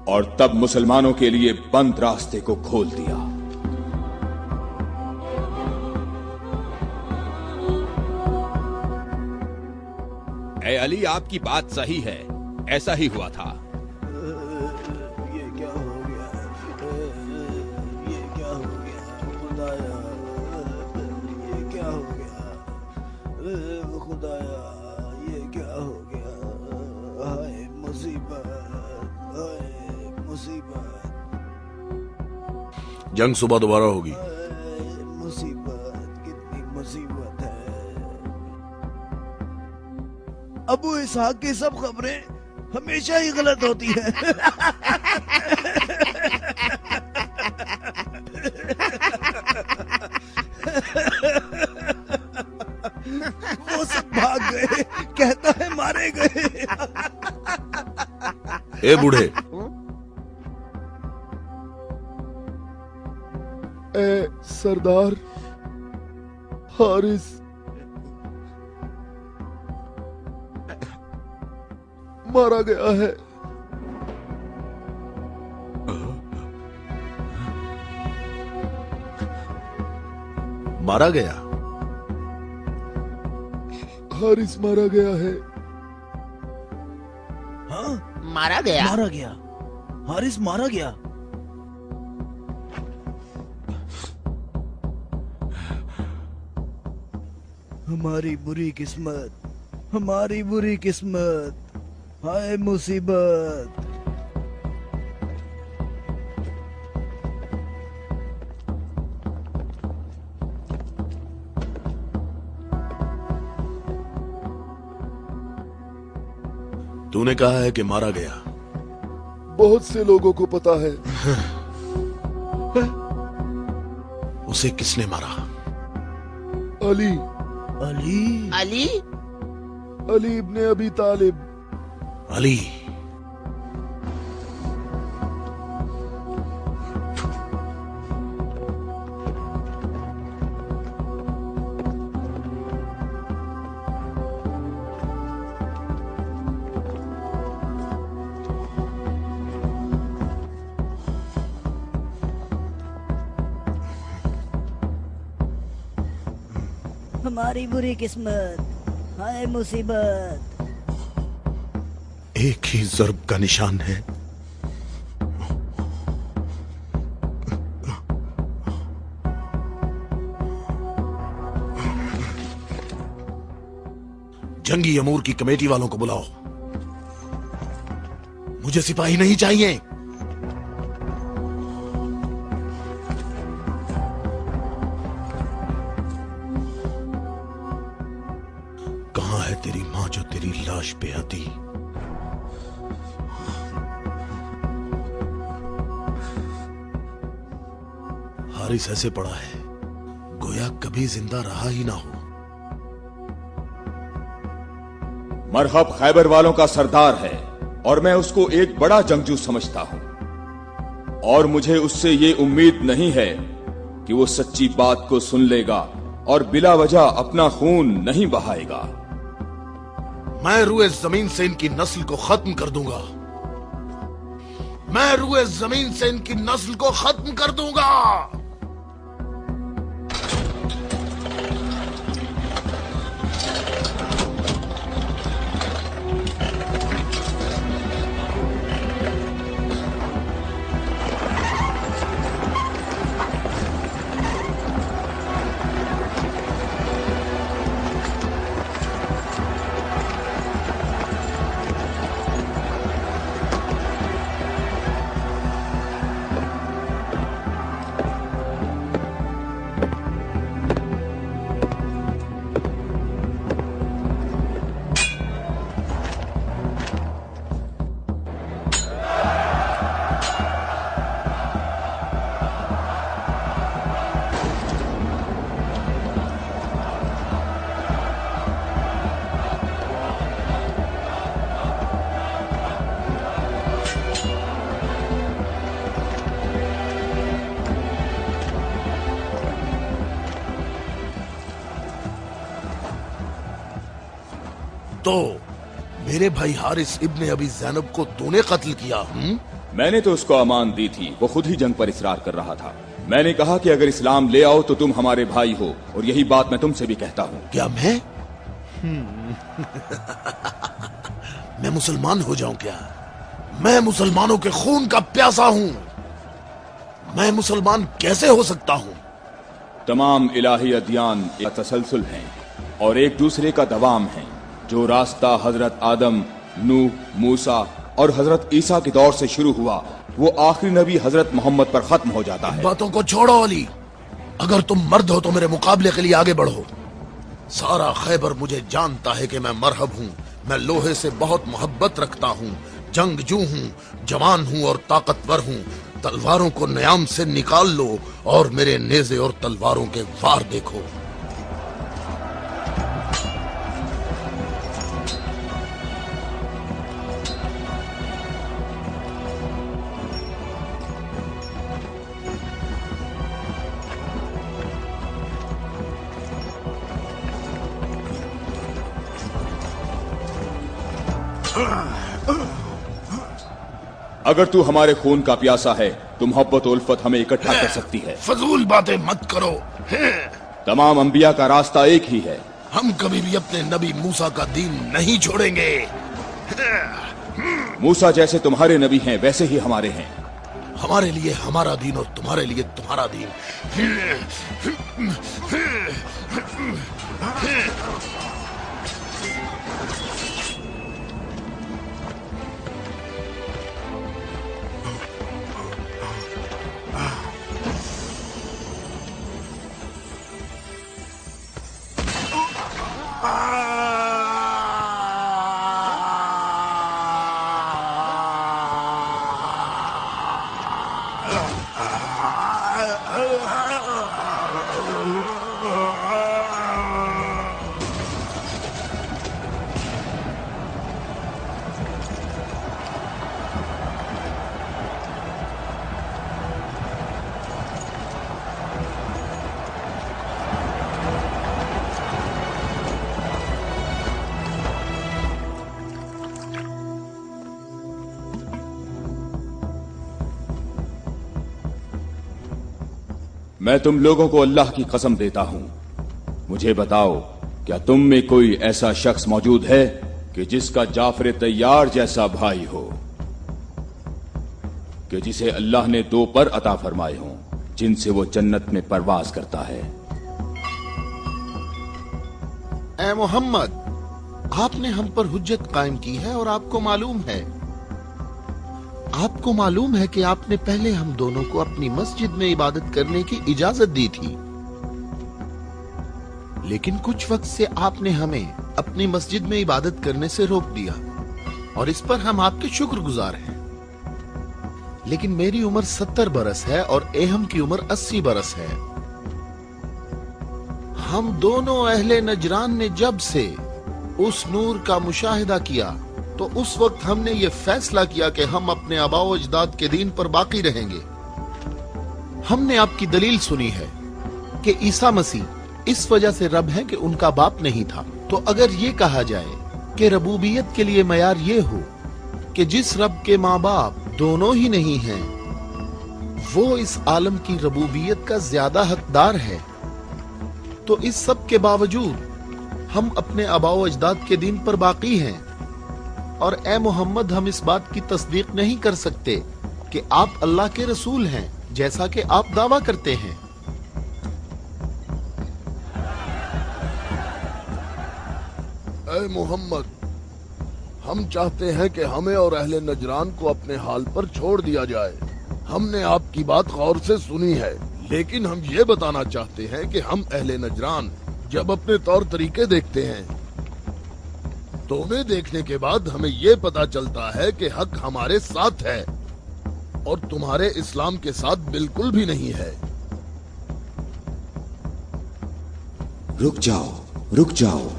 और तब मुसलमानों के लिए बंद रास्ते को खोल दिया। ए अली, आपकी बात सही है, ऐसा ही हुआ था। ये क्या हो गया? ये क्या हो गया? खुदाया, ये क्या हो गया? खुदाया, ये क्या हो गया? हाय मुसीबत, हाय मुसीबत, जंग सुबह दोबारा होगी। मुसीबत, कितनी मुसीबत है। अबू इसहाक की सब खबरें हमेशा ही गलत होती हैं। वो सब भाग गए, कहता है मारे गए। ए बूढ़े, ए सरदार, हारिस मारा गया है। मारा गया? हारिस मारा गया है। हाँ, मारा गया? मारा गया, हारिस मारा गया। हमारी बुरी किस्मत, हमारी बुरी किस्मत, हाय मुसीबत। तूने कहा है कि मारा गया। बहुत से लोगों को पता है। उसे किसने मारा? अली, अली, अली? अली इब्ने अबी तालिब। अली? हमारी बुरी किस्मत, हाय मुसीबत। एक ही ज़र्ब का निशान है। जंगी अमूर की कमेटी वालों को बुलाओ। मुझे सिपाही नहीं चाहिए। कहां है तेरी मां जो तेरी लाश पे आती? हारिस ऐसे पड़ा है गोया कभी जिंदा रहा ही ना हो। मरहब खैबर वालों का सरदार है और मैं उसको एक बड़ा जंगजू समझता हूं, और मुझे उससे ये उम्मीद नहीं है कि वो सच्ची बात को सुन लेगा और बिला वजह अपना खून नहीं बहाएगा। मैं रूए जमीन से इनकी नस्ल को खत्म कर दूंगा। मैं रूए जमीन से इनकी नस्ल को खत्म कर दूंगा। तो मेरे भाई हारिस इब्ने अबी ज़ैनब को तूने कत्ल किया? मैंने तो उसको अमान दी थी, वो खुद ही जंग पर इसरार कर रहा था। मैंने कहा कि अगर इस्लाम ले आओ तो तुम हमारे भाई हो, और यही बात मैं तुमसे भी कहता हूँ। क्या मैं मैं मुसलमान हो जाऊं क्या? मैं मुसलमानों के खून का प्यासा हूँ। मैं मुसलमान कैसे हो सकता हूँ? तमाम इलाही अदियान एक तसलसल हैं और एक दूसरे का दवाम है। जो रास्ता हजरत आदम, नूह, मूसा और हजरत ईसा के दौर से शुरू हुआ, वो आखिरी नबी हजरत मोहम्मद पर खत्म हो जाता है। बातों को छोड़ो अली, अगर तुम मर्द हो तो मेरे मुकाबले के लिए आगे बढ़ो। सारा खैबर मुझे जानता है कि मैं मरहब हूँ। मैं लोहे से बहुत मोहब्बत रखता हूँ, जंगजू हूँ, जवान हूँ और ताकतवर हूँ। तलवारों को न्याम से निकाल लो और मेरे नेज़े और तलवारों के वार देखो। अगर तू हमारे खून का प्यासा है तो मोहब्बत और उल्फत हमें इकट्ठा कर सकती है। फजूल बातें मत करो। तमाम अंबिया का रास्ता एक ही है। हम कभी भी अपने नबी मूसा का दीन नहीं छोड़ेंगे। मूसा जैसे तुम्हारे नबी हैं वैसे ही हमारे हैं। हमारे लिए हमारा दीन और तुम्हारे लिए तुम्हारा दीन। मैं तुम लोगों को अल्लाह की कसम देता हूं, मुझे बताओ क्या तुम में कोई ऐसा शख्स मौजूद है कि जिसका जाफर तैयार जैसा भाई हो, कि जिसे अल्लाह ने 2 पर अता फरमाए हों जिनसे वो जन्नत में परवाज करता है। ए मोहम्मद, आपने हम पर हुज्जत कायम की है और आपको मालूम है कि आपने पहले हम दोनों को अपनी मस्जिद में इबादत करने की इजाजत दी थी, लेकिन कुछ वक्त से आपने हमें अपनी मस्जिद में इबादत करने से रोक दिया और इस पर हम आपके शुक्रगुजार हैं। लेकिन मेरी उम्र 70 बरस है और एहम की उम्र 80 बरस है। हम दोनों अहले नजरान ने जब से उस नूर का मुशाहिदा किया तो उस वक्त हमने ये फैसला किया कि हम अपने आबाओ अजदाद के दीन पर बाकी रहेंगे। हमने आपकी दलील सुनी है कि ईसा मसीह इस वजह से रब हैं कि उनका बाप नहीं था। तो अगर ये कहा जाए कि रबूबियत के लिए मयार ये हो कि जिस रब के माँ बाप दोनों ही नहीं हैं, वो इस आलम की रबूबियत का ज्यादा हकदार है, तो इस सब के बावजूद हम अपने आबाओ अजदाद के दीन पर बाकी हैं। और ए मोहम्मद, हम इस बात की तस्दीक नहीं कर सकते कि आप अल्लाह के रसूल हैं, जैसा कि आप दावा करते हैं। ऐ मोहम्मद, हम चाहते हैं कि हमें और अहले नजरान को अपने हाल पर छोड़ दिया जाए। हमने आपकी बात गौर से सुनी है, लेकिन हम ये बताना चाहते हैं कि हम अहले नजरान जब अपने तौर तरीके देखते हैं तो उन्हें देखने के बाद हमें ये पता चलता है कि हक हमारे साथ है और तुम्हारे इस्लाम के साथ बिल्कुल भी नहीं है। रुक जाओ, रुक जाओ।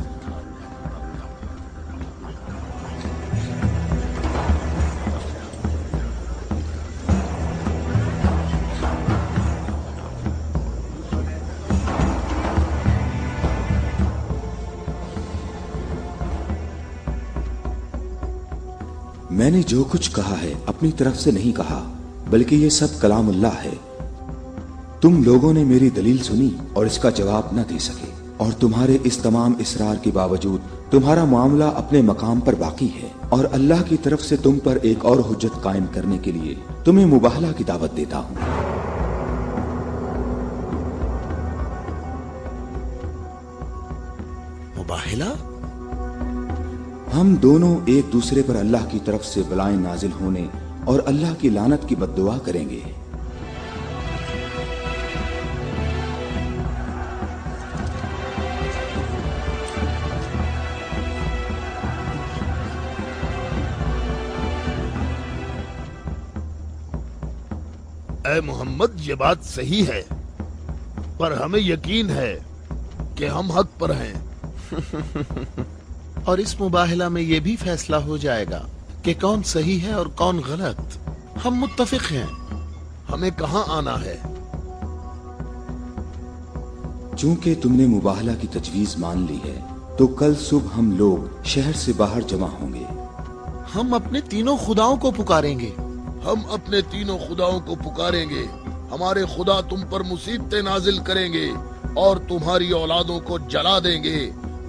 मैंने जो कुछ कहा है अपनी तरफ से नहीं कहा, बल्कि ये सब कलामुल्लाह है। तुम लोगों ने मेरी दलील सुनी और इसका जवाब न दे सके, और तुम्हारे इस तमाम इसरार के बावजूद तुम्हारा मामला अपने मकाम पर बाकी है। और अल्लाह की तरफ से तुम पर एक और हुज्जत कायम करने के लिए तुम्हें मुबाहला की दावत देता हूँ। मुबाहला? हम दोनों एक दूसरे पर अल्लाह की तरफ से बलाएं नाजिल होने और अल्लाह की लानत की बद्दुआ करेंगे। ऐ मोहम्मद, ये बात सही है, पर हमें यकीन है कि हम हक पर हैं। और इस मुबाहला में ये भी फैसला हो जाएगा कि कौन सही है और कौन गलत। हम मुत्तफिक हैं। हमें कहाँ आना है? चूंकि तुमने मुबाहला की तजवीज मान ली है, तो कल सुबह हम लोग शहर से बाहर जमा होंगे। हम अपने तीनों खुदाओं को पुकारेंगे। हम अपने तीनों खुदाओं को पुकारेंगे। हमारे खुदा तुम पर मुसीबतें नाजिल करेंगे और तुम्हारी औलादों को जला देंगे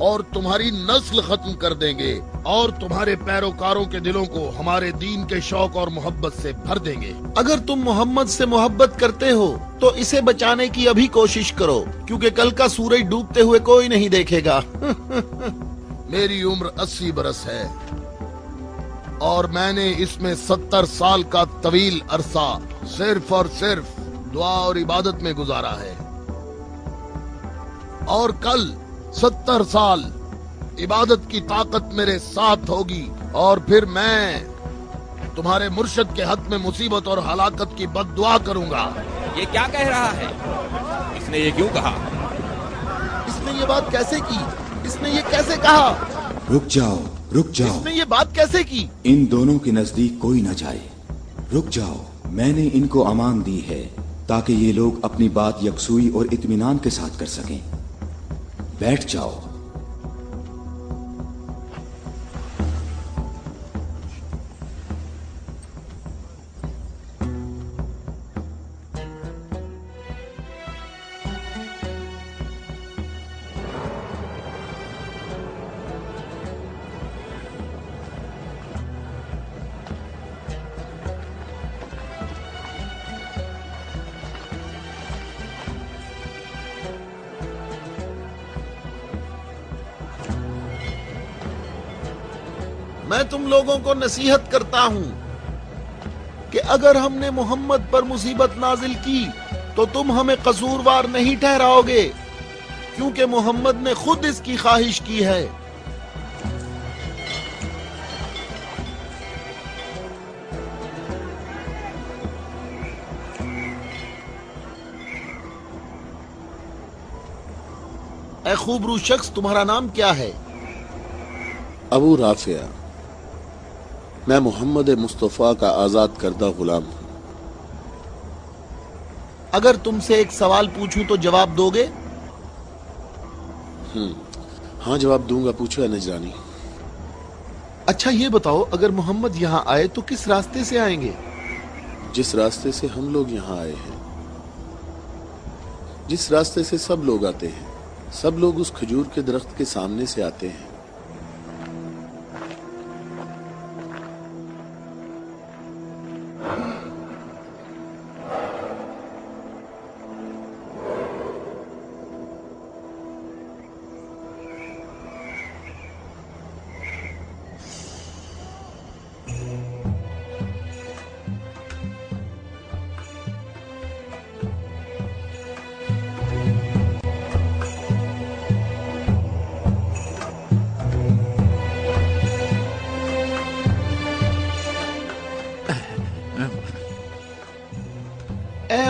और तुम्हारी नस्ल खत्म कर देंगे और तुम्हारे पैरोकारों के दिलों को हमारे दीन के शौक और मोहब्बत से भर देंगे। अगर तुम मोहम्मद से मोहब्बत करते हो तो इसे बचाने की अभी कोशिश करो, क्योंकि कल का सूरज डूबते हुए कोई नहीं देखेगा। मेरी उम्र 80 बरस है और मैंने इसमें 70 साल का तवील अरसा सिर्फ और सिर्फ दुआ और इबादत में गुजारा है, और कल 70 साल इबादत की ताकत मेरे साथ होगी और फिर मैं तुम्हारे मुर्शद के हक में मुसीबत और हलाकत की बद्दुआ करूंगा। ये क्या कह रहा है? इसने ये क्यों कहा? इसने ये बात कैसे की? इसने ये कैसे कहा? रुक जाओ, रुक जाओ। इसने ये बात कैसे की? इन दोनों के नजदीक कोई न जाए। रुक जाओ, मैंने इनको अमान दी है ताकि ये लोग अपनी बात यकसुई और इत्मीनान के साथ कर सकें। बैठ जाओ। मैं तुम लोगों को नसीहत करता हूं कि अगर हमने मोहम्मद पर मुसीबत नाजिल की तो तुम हमें कसूरवार नहीं ठहराओगे, क्योंकि मोहम्मद ने खुद इसकी ख्वाहिश की है। ऐ खूबरू शख्स, तुम्हारा नाम क्या है? अबू राफिया। मैं मोहम्मद मुस्तफ़ा का आजाद करदा गुलाम हूं। अगर तुमसे एक सवाल पूछूं तो जवाब दोगे? हाँ जवाब दूंगा, पूछो है नजरानी। अच्छा ये बताओ, अगर मोहम्मद यहाँ आए तो किस रास्ते से आएंगे? जिस रास्ते से हम लोग यहाँ आए हैं, जिस रास्ते से सब लोग आते हैं, सब लोग उस खजूर के दरख्त के सामने से आते हैं।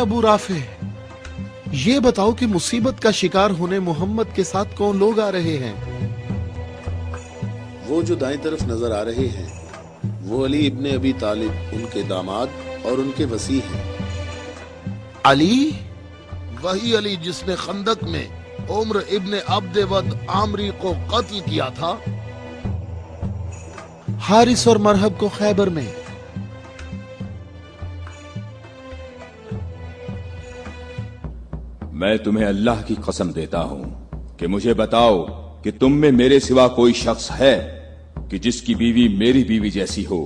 अबू राफे, ये बताओ कि मुसीबत का शिकार होने मोहम्मद के साथ कौन लोग आ रहे हैं? वो जो दाएं तरफ नजर आ रहे हैं, वो अली इब्ने अबी तालिब, उनके दामाद और उनके वसी हैं। अली? वही अली जिसने खंदक में उम्र इब्ने अब्दवद आमरी को कत्ल किया था। हारिस और मरहब को खैबर में। मैं तुम्हें अल्लाह की कसम देता हूं कि मुझे बताओ कि तुम में मेरे सिवा कोई शख्स है कि जिसकी बीवी मेरी बीवी जैसी हो,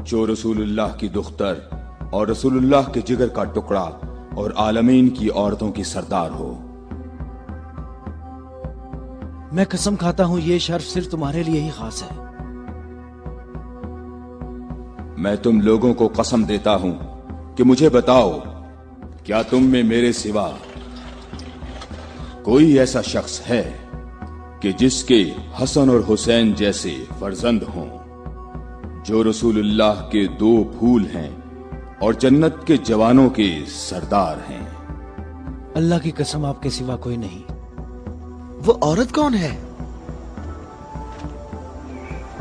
जो रसूलुल्लाह की दुख्तर और रसूलुल्लाह के जिगर का टुकड़ा और आलमीन की औरतों की सरदार हो। मैं कसम खाता हूं ये शर्फ सिर्फ तुम्हारे लिए ही खास है। मैं तुम लोगों को कसम देता हूं कि मुझे बताओ, क्या तुम में मेरे सिवा कोई ऐसा शख्स है कि जिसके हसन और हुसैन जैसे फर्जंद हों, जो रसूलुल्लाह के 2 फूल हैं और जन्नत के जवानों के सरदार हैं? अल्लाह की कसम आपके सिवा कोई नहीं। वो औरत कौन है?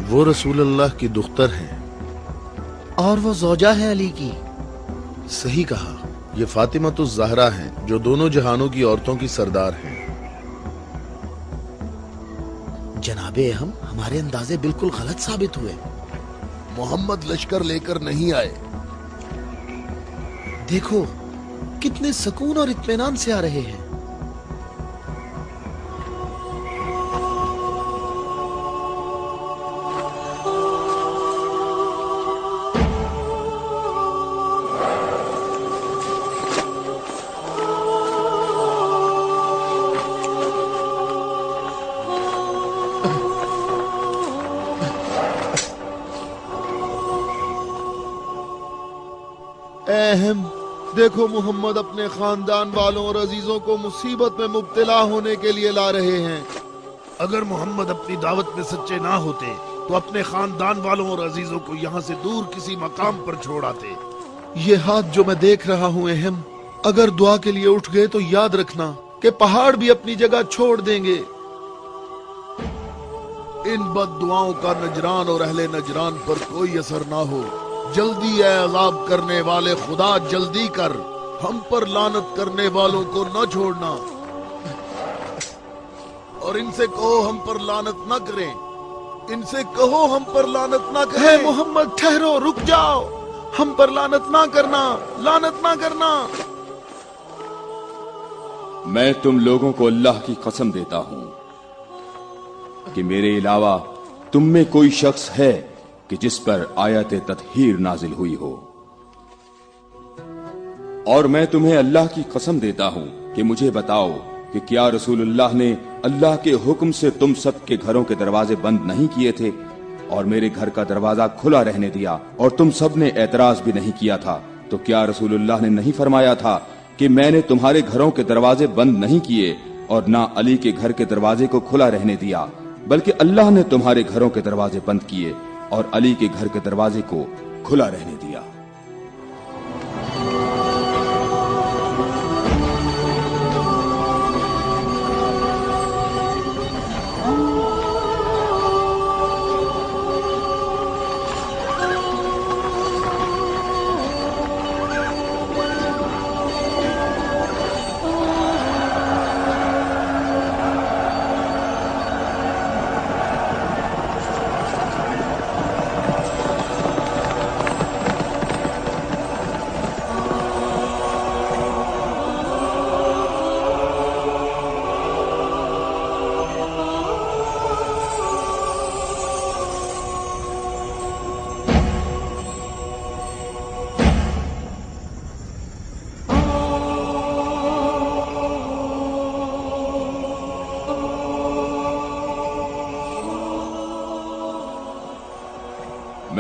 वो रसूलुल्लाह की दुख्तर है। और वो ज़ौजा है अली की। सही कहा, ये फातिमातुज़ ज़हरा हैं, जो दोनों जहानों की औरतों की सरदार हैं। जनाबे हम हमारे अंदाजे बिल्कुल गलत साबित हुए। मोहम्मद लश्कर लेकर नहीं आए। देखो कितने सुकून और इत्मीनान से आ रहे हैं। अहम देखो, मोहम्मद अपने खानदान वालों और अजीजों को मुसीबत में मुब्तला होने के लिए ला रहे हैं। अगर मोहम्मद अपनी दावत में सच्चे ना होते तो अपने खानदान वालों और अजीजों को यहाँ से दूर किसी मकाम पर छोड़ आते। ये हाथ जो मैं देख रहा हूँ अहम, अगर दुआ के लिए उठ गए तो याद रखना कि पहाड़ भी अपनी जगह छोड़ देंगे। इन बद दुआओं का नजरान और अहले नजरान पर कोई असर ना हो। जल्दी है अज़ाब करने वाले खुदा, जल्दी कर, हम पर लानत करने वालों को न छोड़ना। और इनसे कहो हम पर लानत न करें। इनसे कहो हम पर लानत न करें। मोहम्मद ठहरो, रुक जाओ, हम पर लानत ना करना, लानत ना करना। मैं तुम लोगों को अल्लाह की कसम देता हूं कि मेरे अलावा तुम में कोई शख्स है कि जिस पर आयत तत्हीर नाजिल हुई हो। और मैं तुम्हें अल्लाह की कसम देता हूं कि मुझे बताओ कि क्या रसूलुल्लाह ने अल्लाह के हुक्म से तुम सब के घरों के दरवाजे बंद नहीं किए थे और मेरे घर का दरवाजा खुला रहने दिया और तुम सब ने एतराज भी नहीं किया था? तो क्या रसूलुल्लाह ने नहीं फरमाया था कि मैंने तुम्हारे घरों के दरवाजे बंद नहीं किए और ना अली के घर के दरवाजे को खुला रहने दिया, बल्कि अल्लाह ने तुम्हारे घरों के दरवाजे बंद किए और अली के घर के दरवाजे को खुला रहने दिया।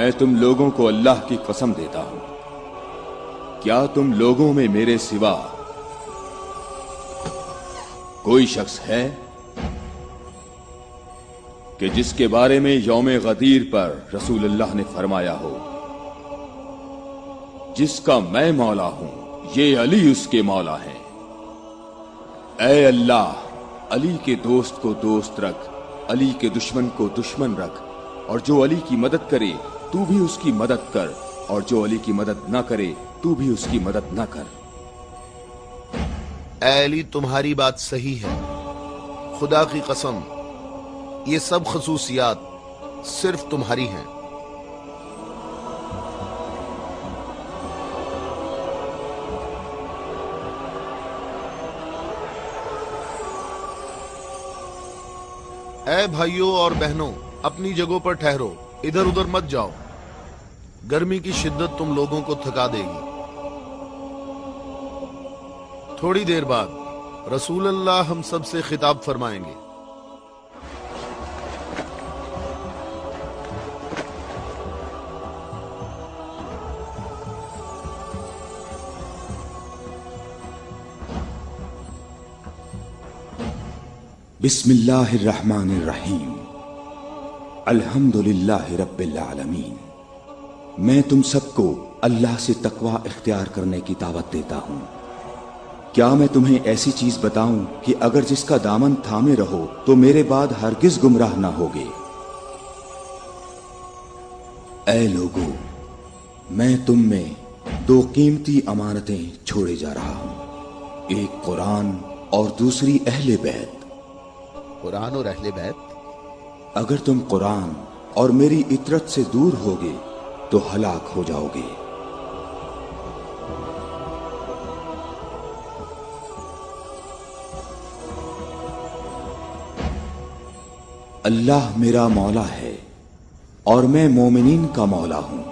मैं तुम लोगों को अल्लाह की कसम देता हूं, क्या तुम लोगों में मेरे सिवा कोई शख्स है कि जिसके बारे में यौम गदीर पर रसूलुल्लाह ने फरमाया हो, जिसका मैं मौला हूं, ये अली उसके मौला है। ऐ अल्लाह, अली के दोस्त को दोस्त रख, अली के दुश्मन को दुश्मन रख, और जो अली की मदद करे तू भी उसकी मदद कर, और जो अली की मदद ना करे तू भी उसकी मदद ना कर। ऐ अली, तुम्हारी बात सही है, खुदा की कसम ये सब खसूसियात सिर्फ तुम्हारी हैं। ऐ भाइयों और बहनों, अपनी जगहों पर ठहरो, इधर उधर मत जाओ, गर्मी की शिद्दत तुम लोगों को थका देगी। थोड़ी देर बाद रसूलुल्लाह हम सब से खिताब फरमाएंगे। बिस्मिल्लाहिर्रहमानिर्रहीम, अल्हम्दुलिल्लाहि रब्बिल आलमीन। मैं तुम सबको अल्लाह से तकवा इख्तियार करने की दावत देता हूँ। क्या मैं तुम्हें ऐसी चीज बताऊं कि अगर जिसका दामन थामे रहो तो मेरे बाद हरगिज गुमराह ना होगे। ऐ लोगों, मैं तुम में दो कीमती अमानतें छोड़े जा रहा हूं, एक कुरान और दूसरी अहले बैत। कुरान और अहले बैत? अगर तुम कुरान और मेरी इतरत से दूर होगे तो हलाक हो जाओगे। अल्लाह मेरा मौला है और मैं मोमिनीन का मौला हूं,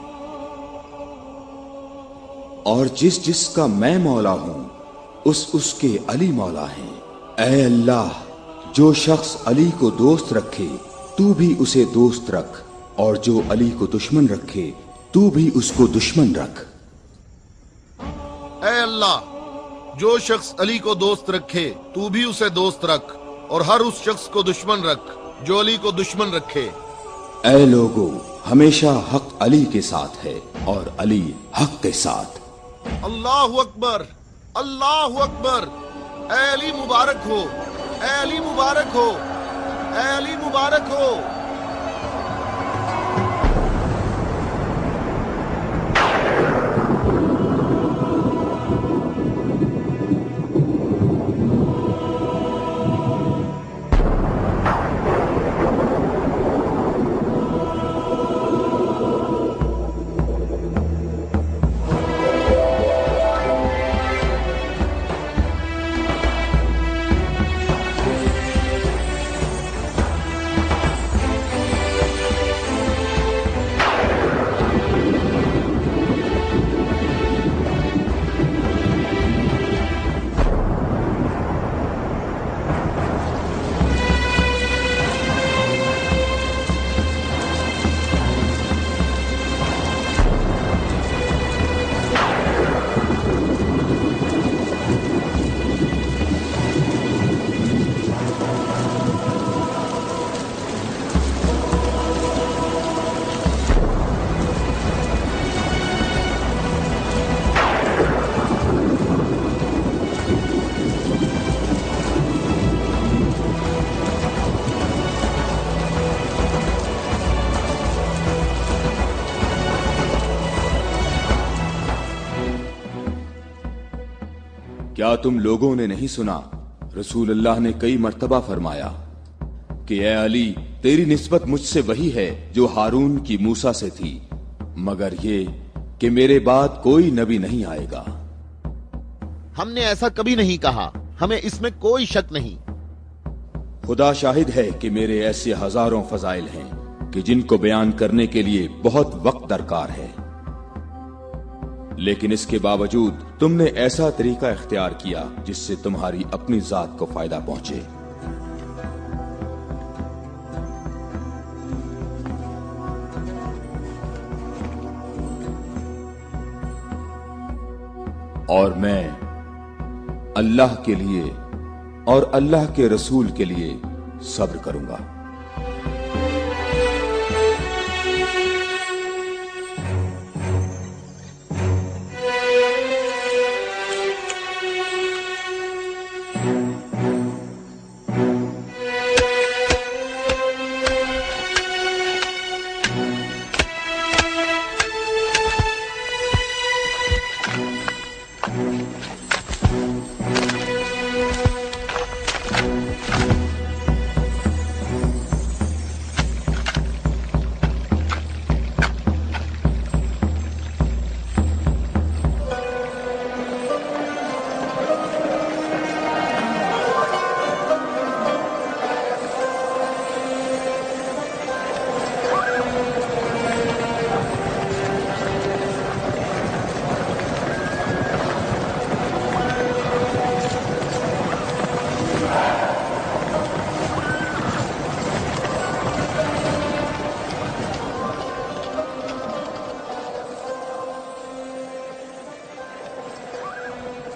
और जिसका मैं मौला हूं उसके अली मौला हैं। ऐ अल्लाह, जो शख्स अली को दोस्त रखे तू भी उसे दोस्त रख, और जो अली को दुश्मन रखे तू भी उसको दुश्मन रख। ऐ अल्लाह, जो शख्स अली को दोस्त रखे तू भी उसे दोस्त रख, और हर उस शख्स को दुश्मन रख जो अली को दुश्मन रखे। ऐ लोगों, हमेशा हक अली के साथ है और अली हक के साथ। अल्लाहु अकबर, अल्लाहु अकबर। ऐ अली मुबारक हो, ऐ अली मुबारक हो, ऐ अली मुबारक हो। क्या तुम लोगों ने नहीं सुना, रसूलुल्लाह ने कई मर्तबा फरमाया कि ऐ अली, तेरी निस्बत मुझसे वही है जो हारून की मूसा से थी, मगर ये कि मेरे बाद कोई नबी नहीं आएगा। हमने ऐसा कभी नहीं कहा, हमें इसमें कोई शक नहीं। खुदा शाहिद है कि मेरे ऐसे हजारों फजाइल हैं कि जिनको बयान करने के लिए बहुत वक्त दरकार है, लेकिन इसके बावजूद तुमने ऐसा तरीका इख्तियार किया जिससे तुम्हारी अपनी जात को फायदा पहुंचे। और मैं अल्लाह के लिए और अल्लाह के रसूल के लिए सब्र करूंगा।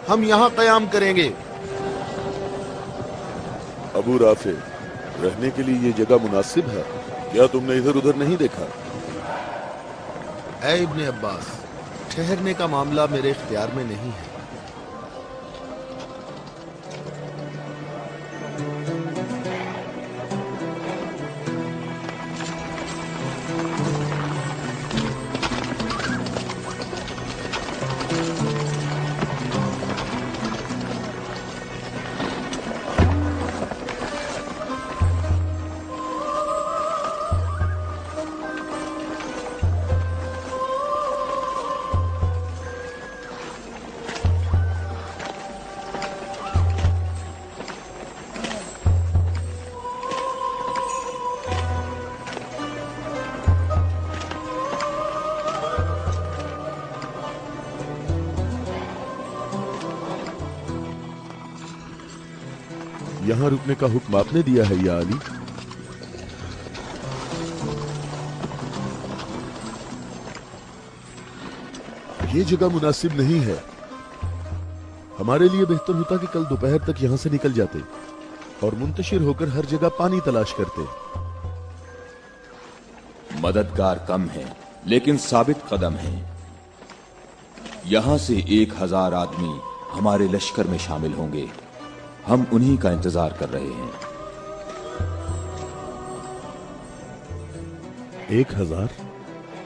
हम यहाँ कयाम करेंगे। अबू राफे, रहने के लिए ये जगह मुनासिब है? क्या तुमने इधर उधर नहीं देखा? ऐ इब्ने अब्बास, ठहरने का मामला मेरे इख्तियार में नहीं है। यहाँ रुकने का हुक्म आपने दिया है या अली? ये जगह मुनासिब नहीं है। हमारे लिए बेहतर होता कि कल दोपहर तक यहाँ से निकल जाते और मुंतशिर होकर हर जगह पानी तलाश करते। मददगार कम है लेकिन साबित कदम है। यहां से 1000 आदमी हमारे लश्कर में शामिल होंगे। हम उन्हीं का इंतजार कर रहे हैं। 1000?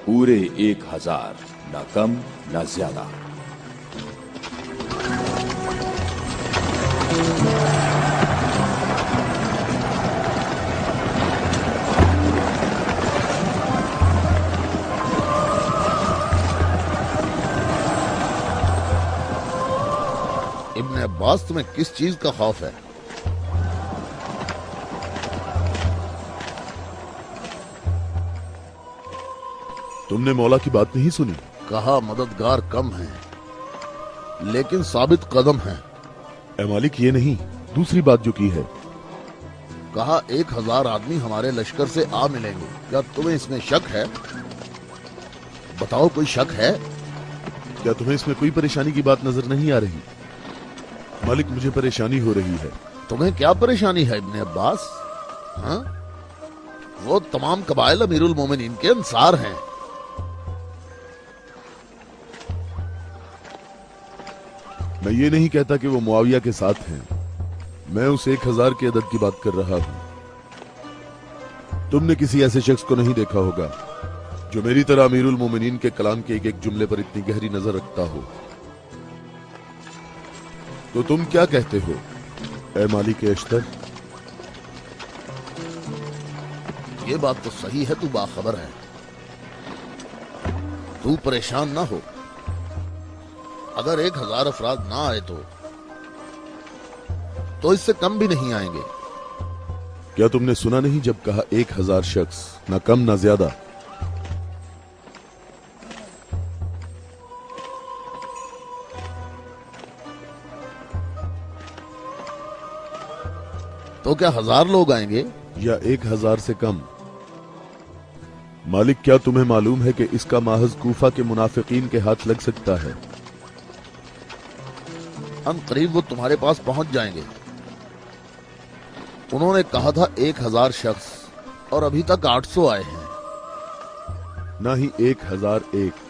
पूरे 1000, ना कम ना ज्यादा। इब्ने अब्बास, तुम्हें किस चीज का खौफ है? तुमने मौला की बात नहीं सुनी? कहा मददगार कम है लेकिन साबित कदम है। ए मालिक, ये नहीं, दूसरी बात जो की है। कहा 1000 आदमी हमारे लश्कर से आ मिलेंगे। क्या तुम्हें इसमें शक है? बताओ, कोई शक है? क्या तुम्हें इसमें कोई परेशानी की बात नजर नहीं आ रही? मालिक, मुझे परेशानी हो रही है। तुम्हें क्या परेशानी है इब्ने अब्बास? हाँ? वो तमाम कबाइल अमीरुल मोमिनीन के अंसार हैं। मैं ये नहीं कहता कि वो मुआविया के साथ हैं। मैं उस 1000 की अदद की बात कर रहा हूं। तुमने किसी ऐसे शख्स को नहीं देखा होगा जो मेरी तरह अमीरुल मोमिनीन के कलाम के एक एक जुमले पर इतनी गहरी नजर रखता हो। तो तुम क्या कहते हो ए मालिक अश्तर? ये बात तो सही है, तू बाखबर है। तू परेशान ना हो। अगर 1000 अफराद ना आए तो इससे कम भी नहीं आएंगे। क्या तुमने सुना नहीं जब कहा 1000 शख्स, ना कम ना ज्यादा? तो क्या 1000 लोग आएंगे या 1000 से कम? मालिक, क्या तुम्हें मालूम है कि इसका माहज कूफा के मुनाफिकीन के हाथ लग सकता है? अन करीब वो तुम्हारे पास पहुंच जाएंगे। उन्होंने कहा था 1000 शख्स और अभी तक 800 आए हैं। ना ही 1001।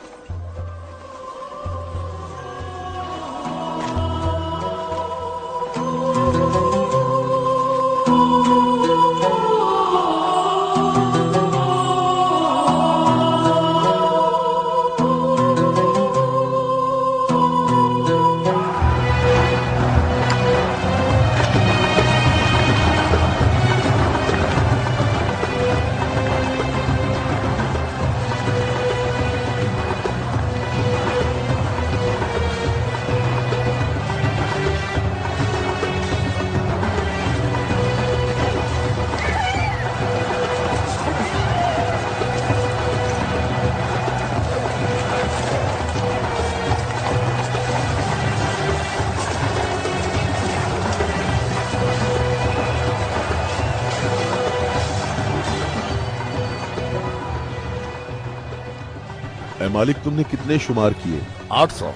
मालिक, तुमने कितने शुमार किए? 800।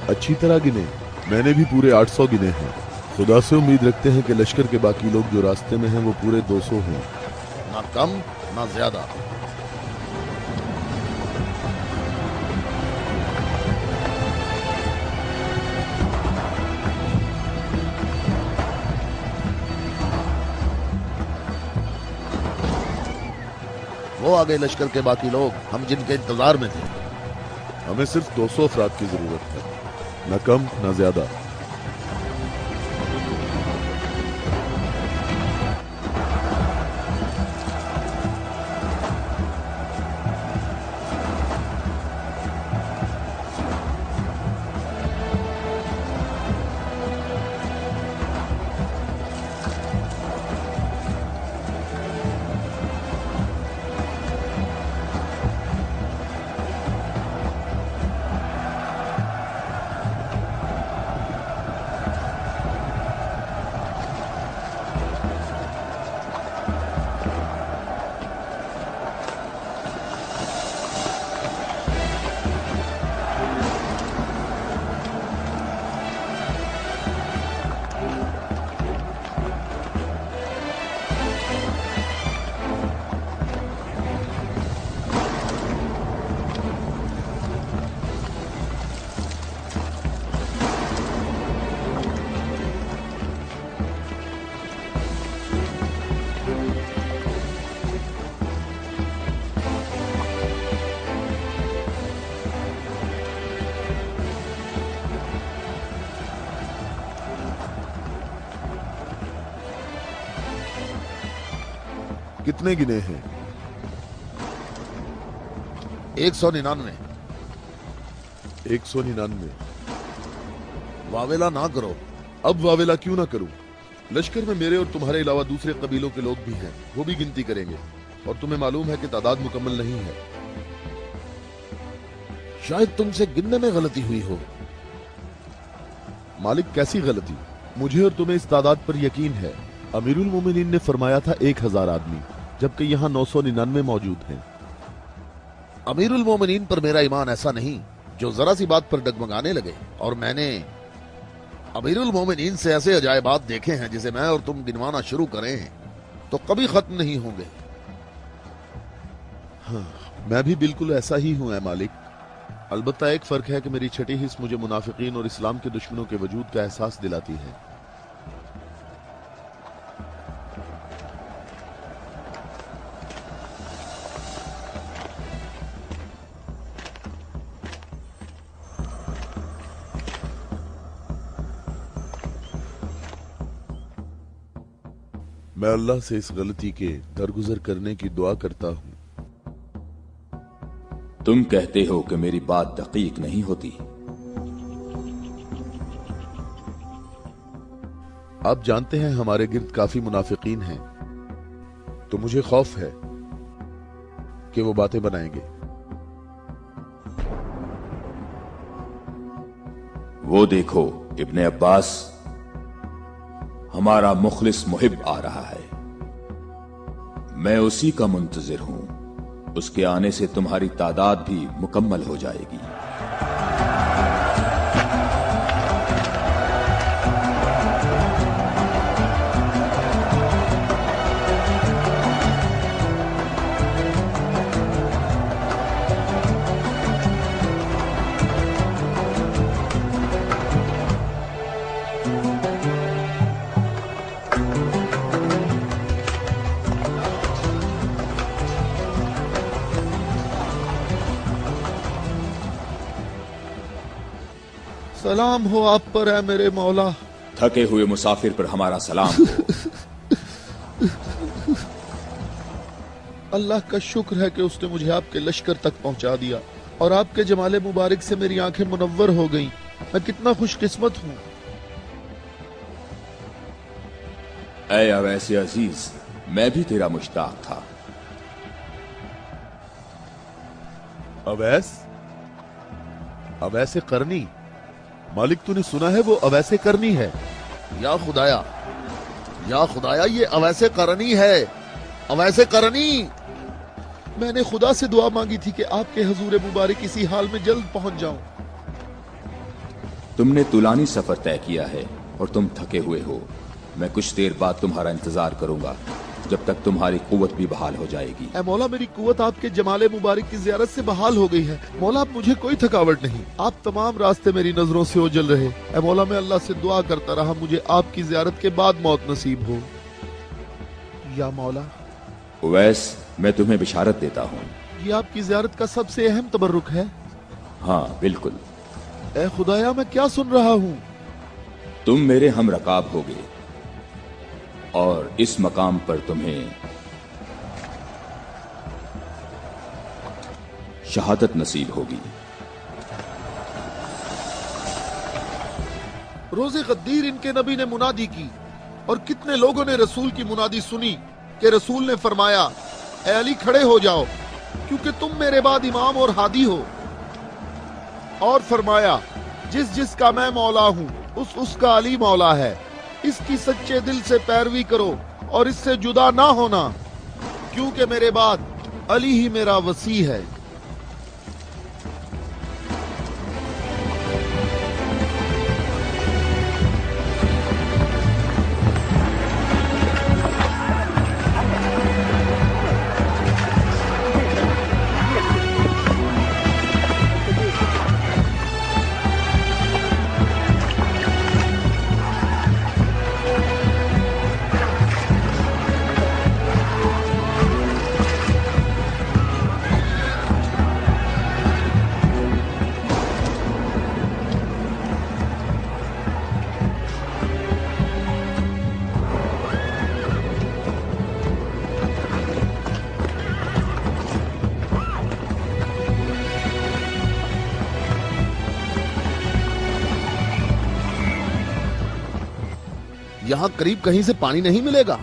अच्छी तरह गिने। मैंने भी पूरे 800 गिने हैं। खुदा से उम्मीद रखते हैं कि लश्कर के बाकी लोग जो रास्ते में हैं वो पूरे 200 हों। ना कम ना ज्यादा। वो आ गए लश्कर के बाकी लोग, हम जिनके इंतजार में थे। हमें सिर्फ 200 अफराद की जरूरत है, न कम न ज्यादा। कितने गिने हैं? 199। 199। वावेला ना करो। अब वावेला क्यों ना करूं? लश्कर में मेरे और तुम्हारे अलावा दूसरे कबीलों के लोग भी हैं, वो भी गिनती करेंगे। और तुम्हें मालूम है कि तादाद मुकम्मल नहीं है। शायद तुमसे गिनने में गलती हुई हो। मालिक, कैसी गलती? मुझे और तुम्हें इस तादाद पर यकीन है। अमीरुल मोमिनीन ने फरमाया था 1000 आदमी, जबकि यहाँ 999 मौजूद हैं। अमीरुल मोमिनीन पर मेरा ईमान ऐसा नहीं जो जरा सी बात पर डगमगाने लगे। और मैंने अमीरुल मोमिनीन से ऐसे अजायबात देखे हैं जिसे मैं और तुम गिनवाना शुरू करें तो कभी खत्म नहीं होंगे। हाँ, मैं भी बिल्कुल ऐसा ही हूं ऐ मालिक। अलबत्ता एक फर्क है कि मेरी छठी हिस्स मुझे मुनाफिकीन और इस्लाम के दुश्मनों के वजूद का एहसास दिलाती है। मैं अल्लाह से इस गलती के दरगुजर करने की दुआ करता हूं। तुम कहते हो कि मेरी बात दकीक नहीं होती। आप जानते हैं हमारे गिर्द काफी मुनाफिकीन हैं, तो मुझे खौफ है कि वो बातें बनाएंगे। वो देखो, इब्ने अब्बास, हमारा मुखलिस मुहिब आ रहा है। मैं उसी का मुंतजिर हूं। उसके आने से तुम्हारी तादाद भी मुकम्मल हो जाएगी। सलाम हो आप पर है मेरे मौला। थके हुए मुसाफिर पर हमारा सलाम हो। अल्लाह का शुक्र है कि उसने मुझे आपके लश्कर तक पहुंचा दिया और आपके जमाले मुबारक से मेरी आंखें मुनव्वर हो गईं। मैं कितना खुशकिस्मत हूँ। ऐ अवैसे अजीज, मैं भी तेरा मुश्ताक था। अवैस? अवैसे करनी? मालिक तूने सुना है वो अवैसे करनी है? या खुदाया ये अवैसे करनी है, अवैसे करनी। मैंने खुदा से दुआ मांगी थी कि आपके हजूर मुबारक इसी हाल में जल्द पहुंच जाऊं। तुमने तुलानी सफर तय किया है और तुम थके हुए हो। मैं कुछ देर बाद तुम्हारा इंतजार करूंगा जब तक तुम्हारी कुव्वत भी बहाल हो जाएगी। ऐ मौला, मेरी कुव्वत आपके जमाले मुबारक की जियारत से बहाल हो गई है। मौला, अब मुझे कोई थकावट नहीं। आप तमाम रास्ते मेरी नजरों से ओझल रहे। ऐ मौला, मैं अल्लाह से दुआ करता रहा मुझे आपकी जियारत के बाद मौत नसीब हो। या मौला। उवैस, मैं तुम्हें बिशारत देता हूँ। ये आपकी जियारत का सबसे अहम तबर्रुक है। हाँ बिल्कुल। ऐ खुदाया, मैं क्या सुन रहा हूँ? तुम मेरे हम रकाब होगे और इस मकाम पर तुम्हें शहादत नसीब होगी। रोजे गद्दीर इनके नबी ने मुनादी की और कितने लोगों ने रसूल की मुनादी सुनी कि रसूल ने फरमाया, ऐ अली खड़े हो जाओ क्योंकि तुम मेरे बाद इमाम और हादी हो। और फरमाया, जिसका मैं मौला हूँ उसका अली मौला है। इसकी सच्चे दिल से पैरवी करो और इससे जुदा ना होना, क्योंकि मेरे बाद अली ही मेरा वसी है। यहाँ करीब कहीं से पानी नहीं मिलेगा।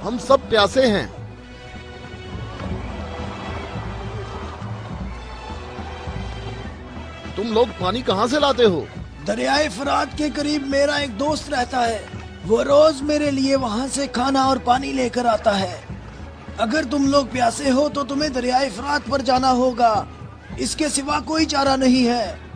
हम सब प्यासे हैं। तुम लोग पानी कहाँ से लाते हो? दरियाए फरात के करीब मेरा एक दोस्त रहता है। वो रोज मेरे लिए वहाँ से खाना और पानी लेकर आता है। अगर तुम लोग प्यासे हो तो तुम्हें दरियाए फरात पर जाना होगा। इसके सिवा कोई चारा नहीं है।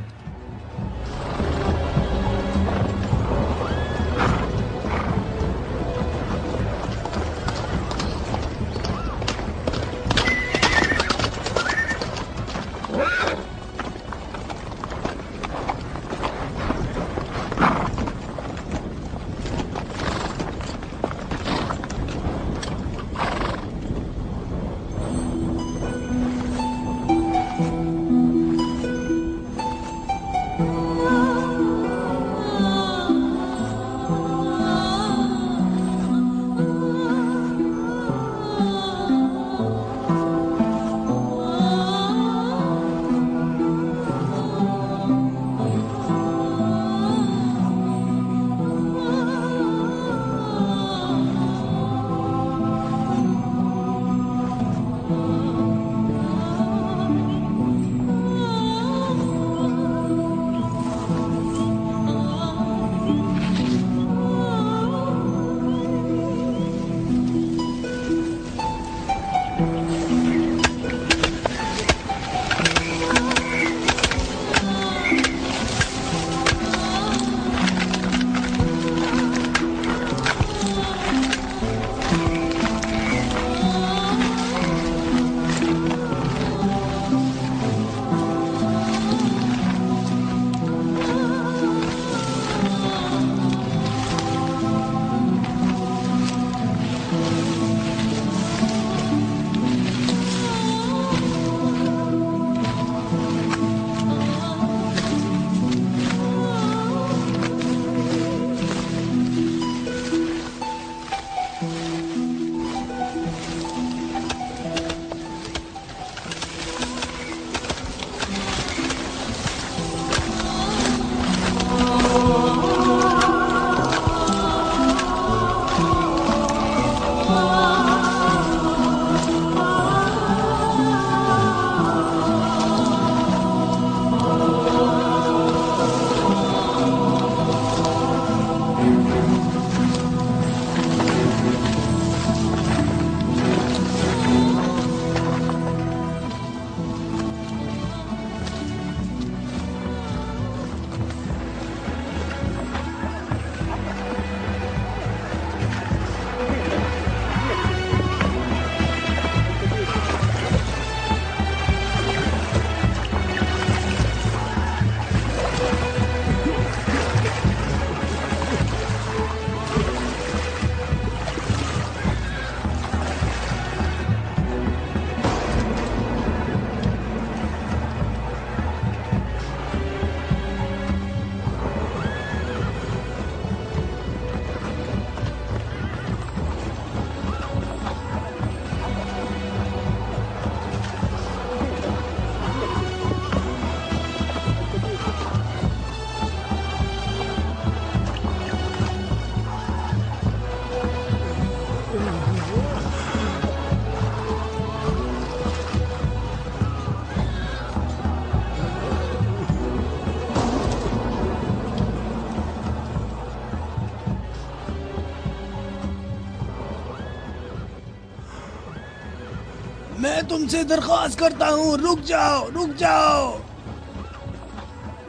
میں تم سے درخواست کرتا ہوں، رک جاؤ، رک جاؤ،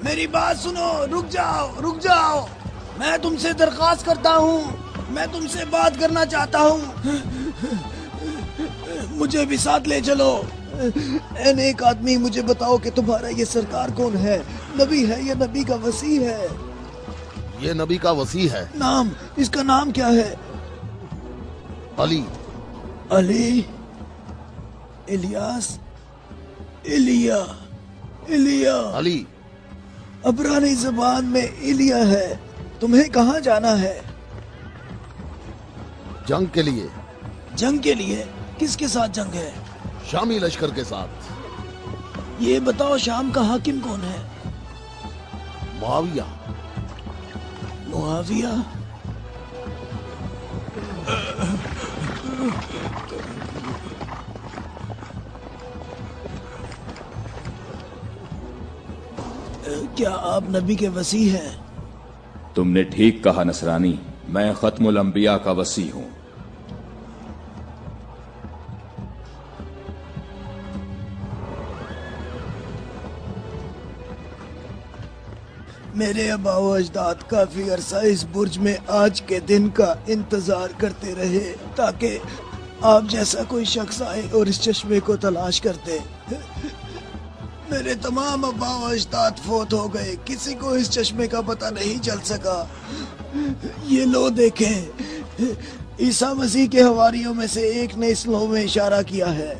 میری بات سنو، رک جاؤ، رک جاؤ، میں تم سے درخواست کرتا ہوں، میں تم سے بات کرنا چاہتا ہوں، مجھے بھی ساتھ لے چلو۔ اے نیک آدمی، مجھے بتاؤ کہ تمہارا یہ سرکار کون ہے؟ نبی ہے یا نبی کا وصی ہے؟ یہ نبی کا وصی ہے۔ نام، اس کا نام کیا ہے؟ علی۔ علی، الیاس، ایلیا، ایلیا۔ علی۔ عبرانی زبان میں ایلیا ہے۔ تمہیں کہاں جانا ہے؟ جنگ کے لیے۔ جنگ کے لیے؟ کس کے ساتھ جنگ ہے؟ شامی لشکر کے ساتھ۔ یہ بتاؤ شام کا حاکم کون ہے؟ معاویہ۔ معاویہ؟ کیا آپ نبی کے وصی ہیں؟ تم نے ٹھیک کہا نصرانی، میں ختم الانبیاء کا وصی ہوں۔ میرے آبا و اجداد کافی عرصہ اس برج میں آج کے دن کا انتظار کرتے رہے تاکہ آپ جیسا کوئی شخص آئے اور اس چشمے کو تلاش کرتے۔ میرے تمام آبا و اجداد فوت ہو گئے، کسی کو اس چشمے کا پتہ نہیں چل سکا۔ یہ لو دیکھیں، عیسیٰ مسیح کے حواریوں میں سے ایک نے اس لو میں اشارہ کیا ہے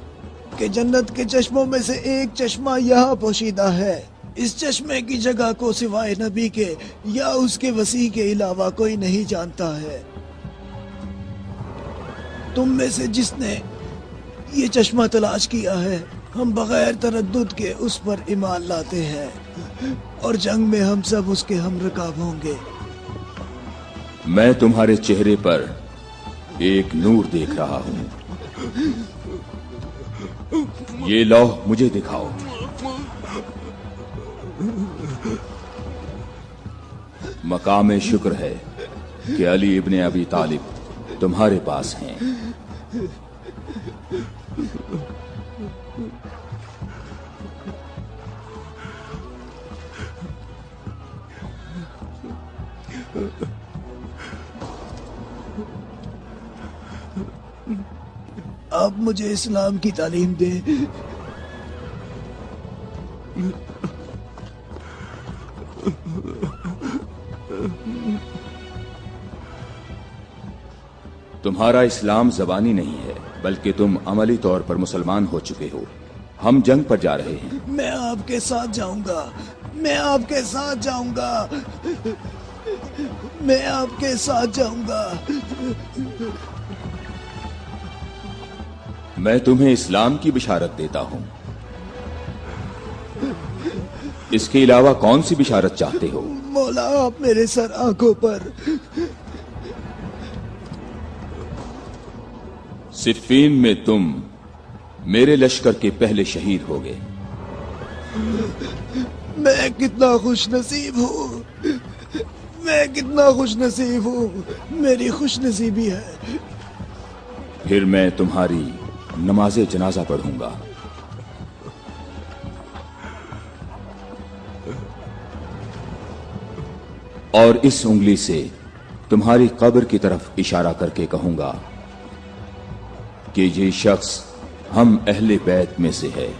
کہ جنت کے چشموں میں سے ایک چشمہ یہاں پوشیدہ ہے۔ اس چشمے کی جگہ کو سوائے نبی کے یا اس کے وصی کے علاوہ کوئی نہیں جانتا ہے۔ تم میں سے جس نے یہ چشمہ تلاش کیا ہے، ہم بغیر تردد کے اس پر ایمان لاتے ہیں اور جنگ میں ہم سب اس کے ہم رکاب ہوں گے۔ میں تمہارے چہرے پر ایک نور دیکھ رہا ہوں، یہ لوح مجھے دکھاؤ۔ مقام شکر ہے کہ علی ابن ابی طالب تمہارے پاس ہیں۔ آپ مجھے اسلام کی تعلیم دیں۔ تمہارا اسلام زبانی نہیں ہے بلکہ تم عملی طور پر مسلمان ہو چکے ہو۔ ہم جنگ پر جا رہے ہیں۔ میں آپ کے ساتھ جاؤں گا، میں آپ کے ساتھ جاؤں گا، میں آپ کے ساتھ جاؤں گا۔ میں تمہیں اسلام کی بشارت دیتا ہوں، اس کے علاوہ کون سی بشارت چاہتے ہو؟ مولا، آپ میرے سر آنکھوں پر۔ صفین میں تم میرے لشکر کے پہلے شہید ہو گئے۔ میں کتنا خوش نصیب ہوں، میں کتنا خوش نصیب ہوں، میری خوش نصیبی ہے۔ پھر میں تمہاری نماز جنازہ پڑھوں گا۔ اور اس انگلی سے تمہاری قبر کی طرف اشارہ کر کے کہوں گا کہ یہ شخص ہم اہل بیت میں سے ہے۔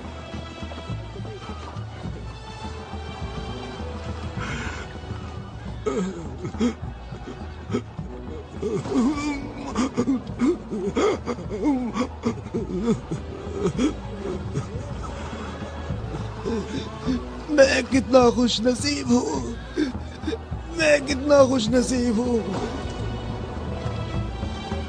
میں کتنا خوش نصیب ہوں، میں کتنا خوش نصیب ہوں۔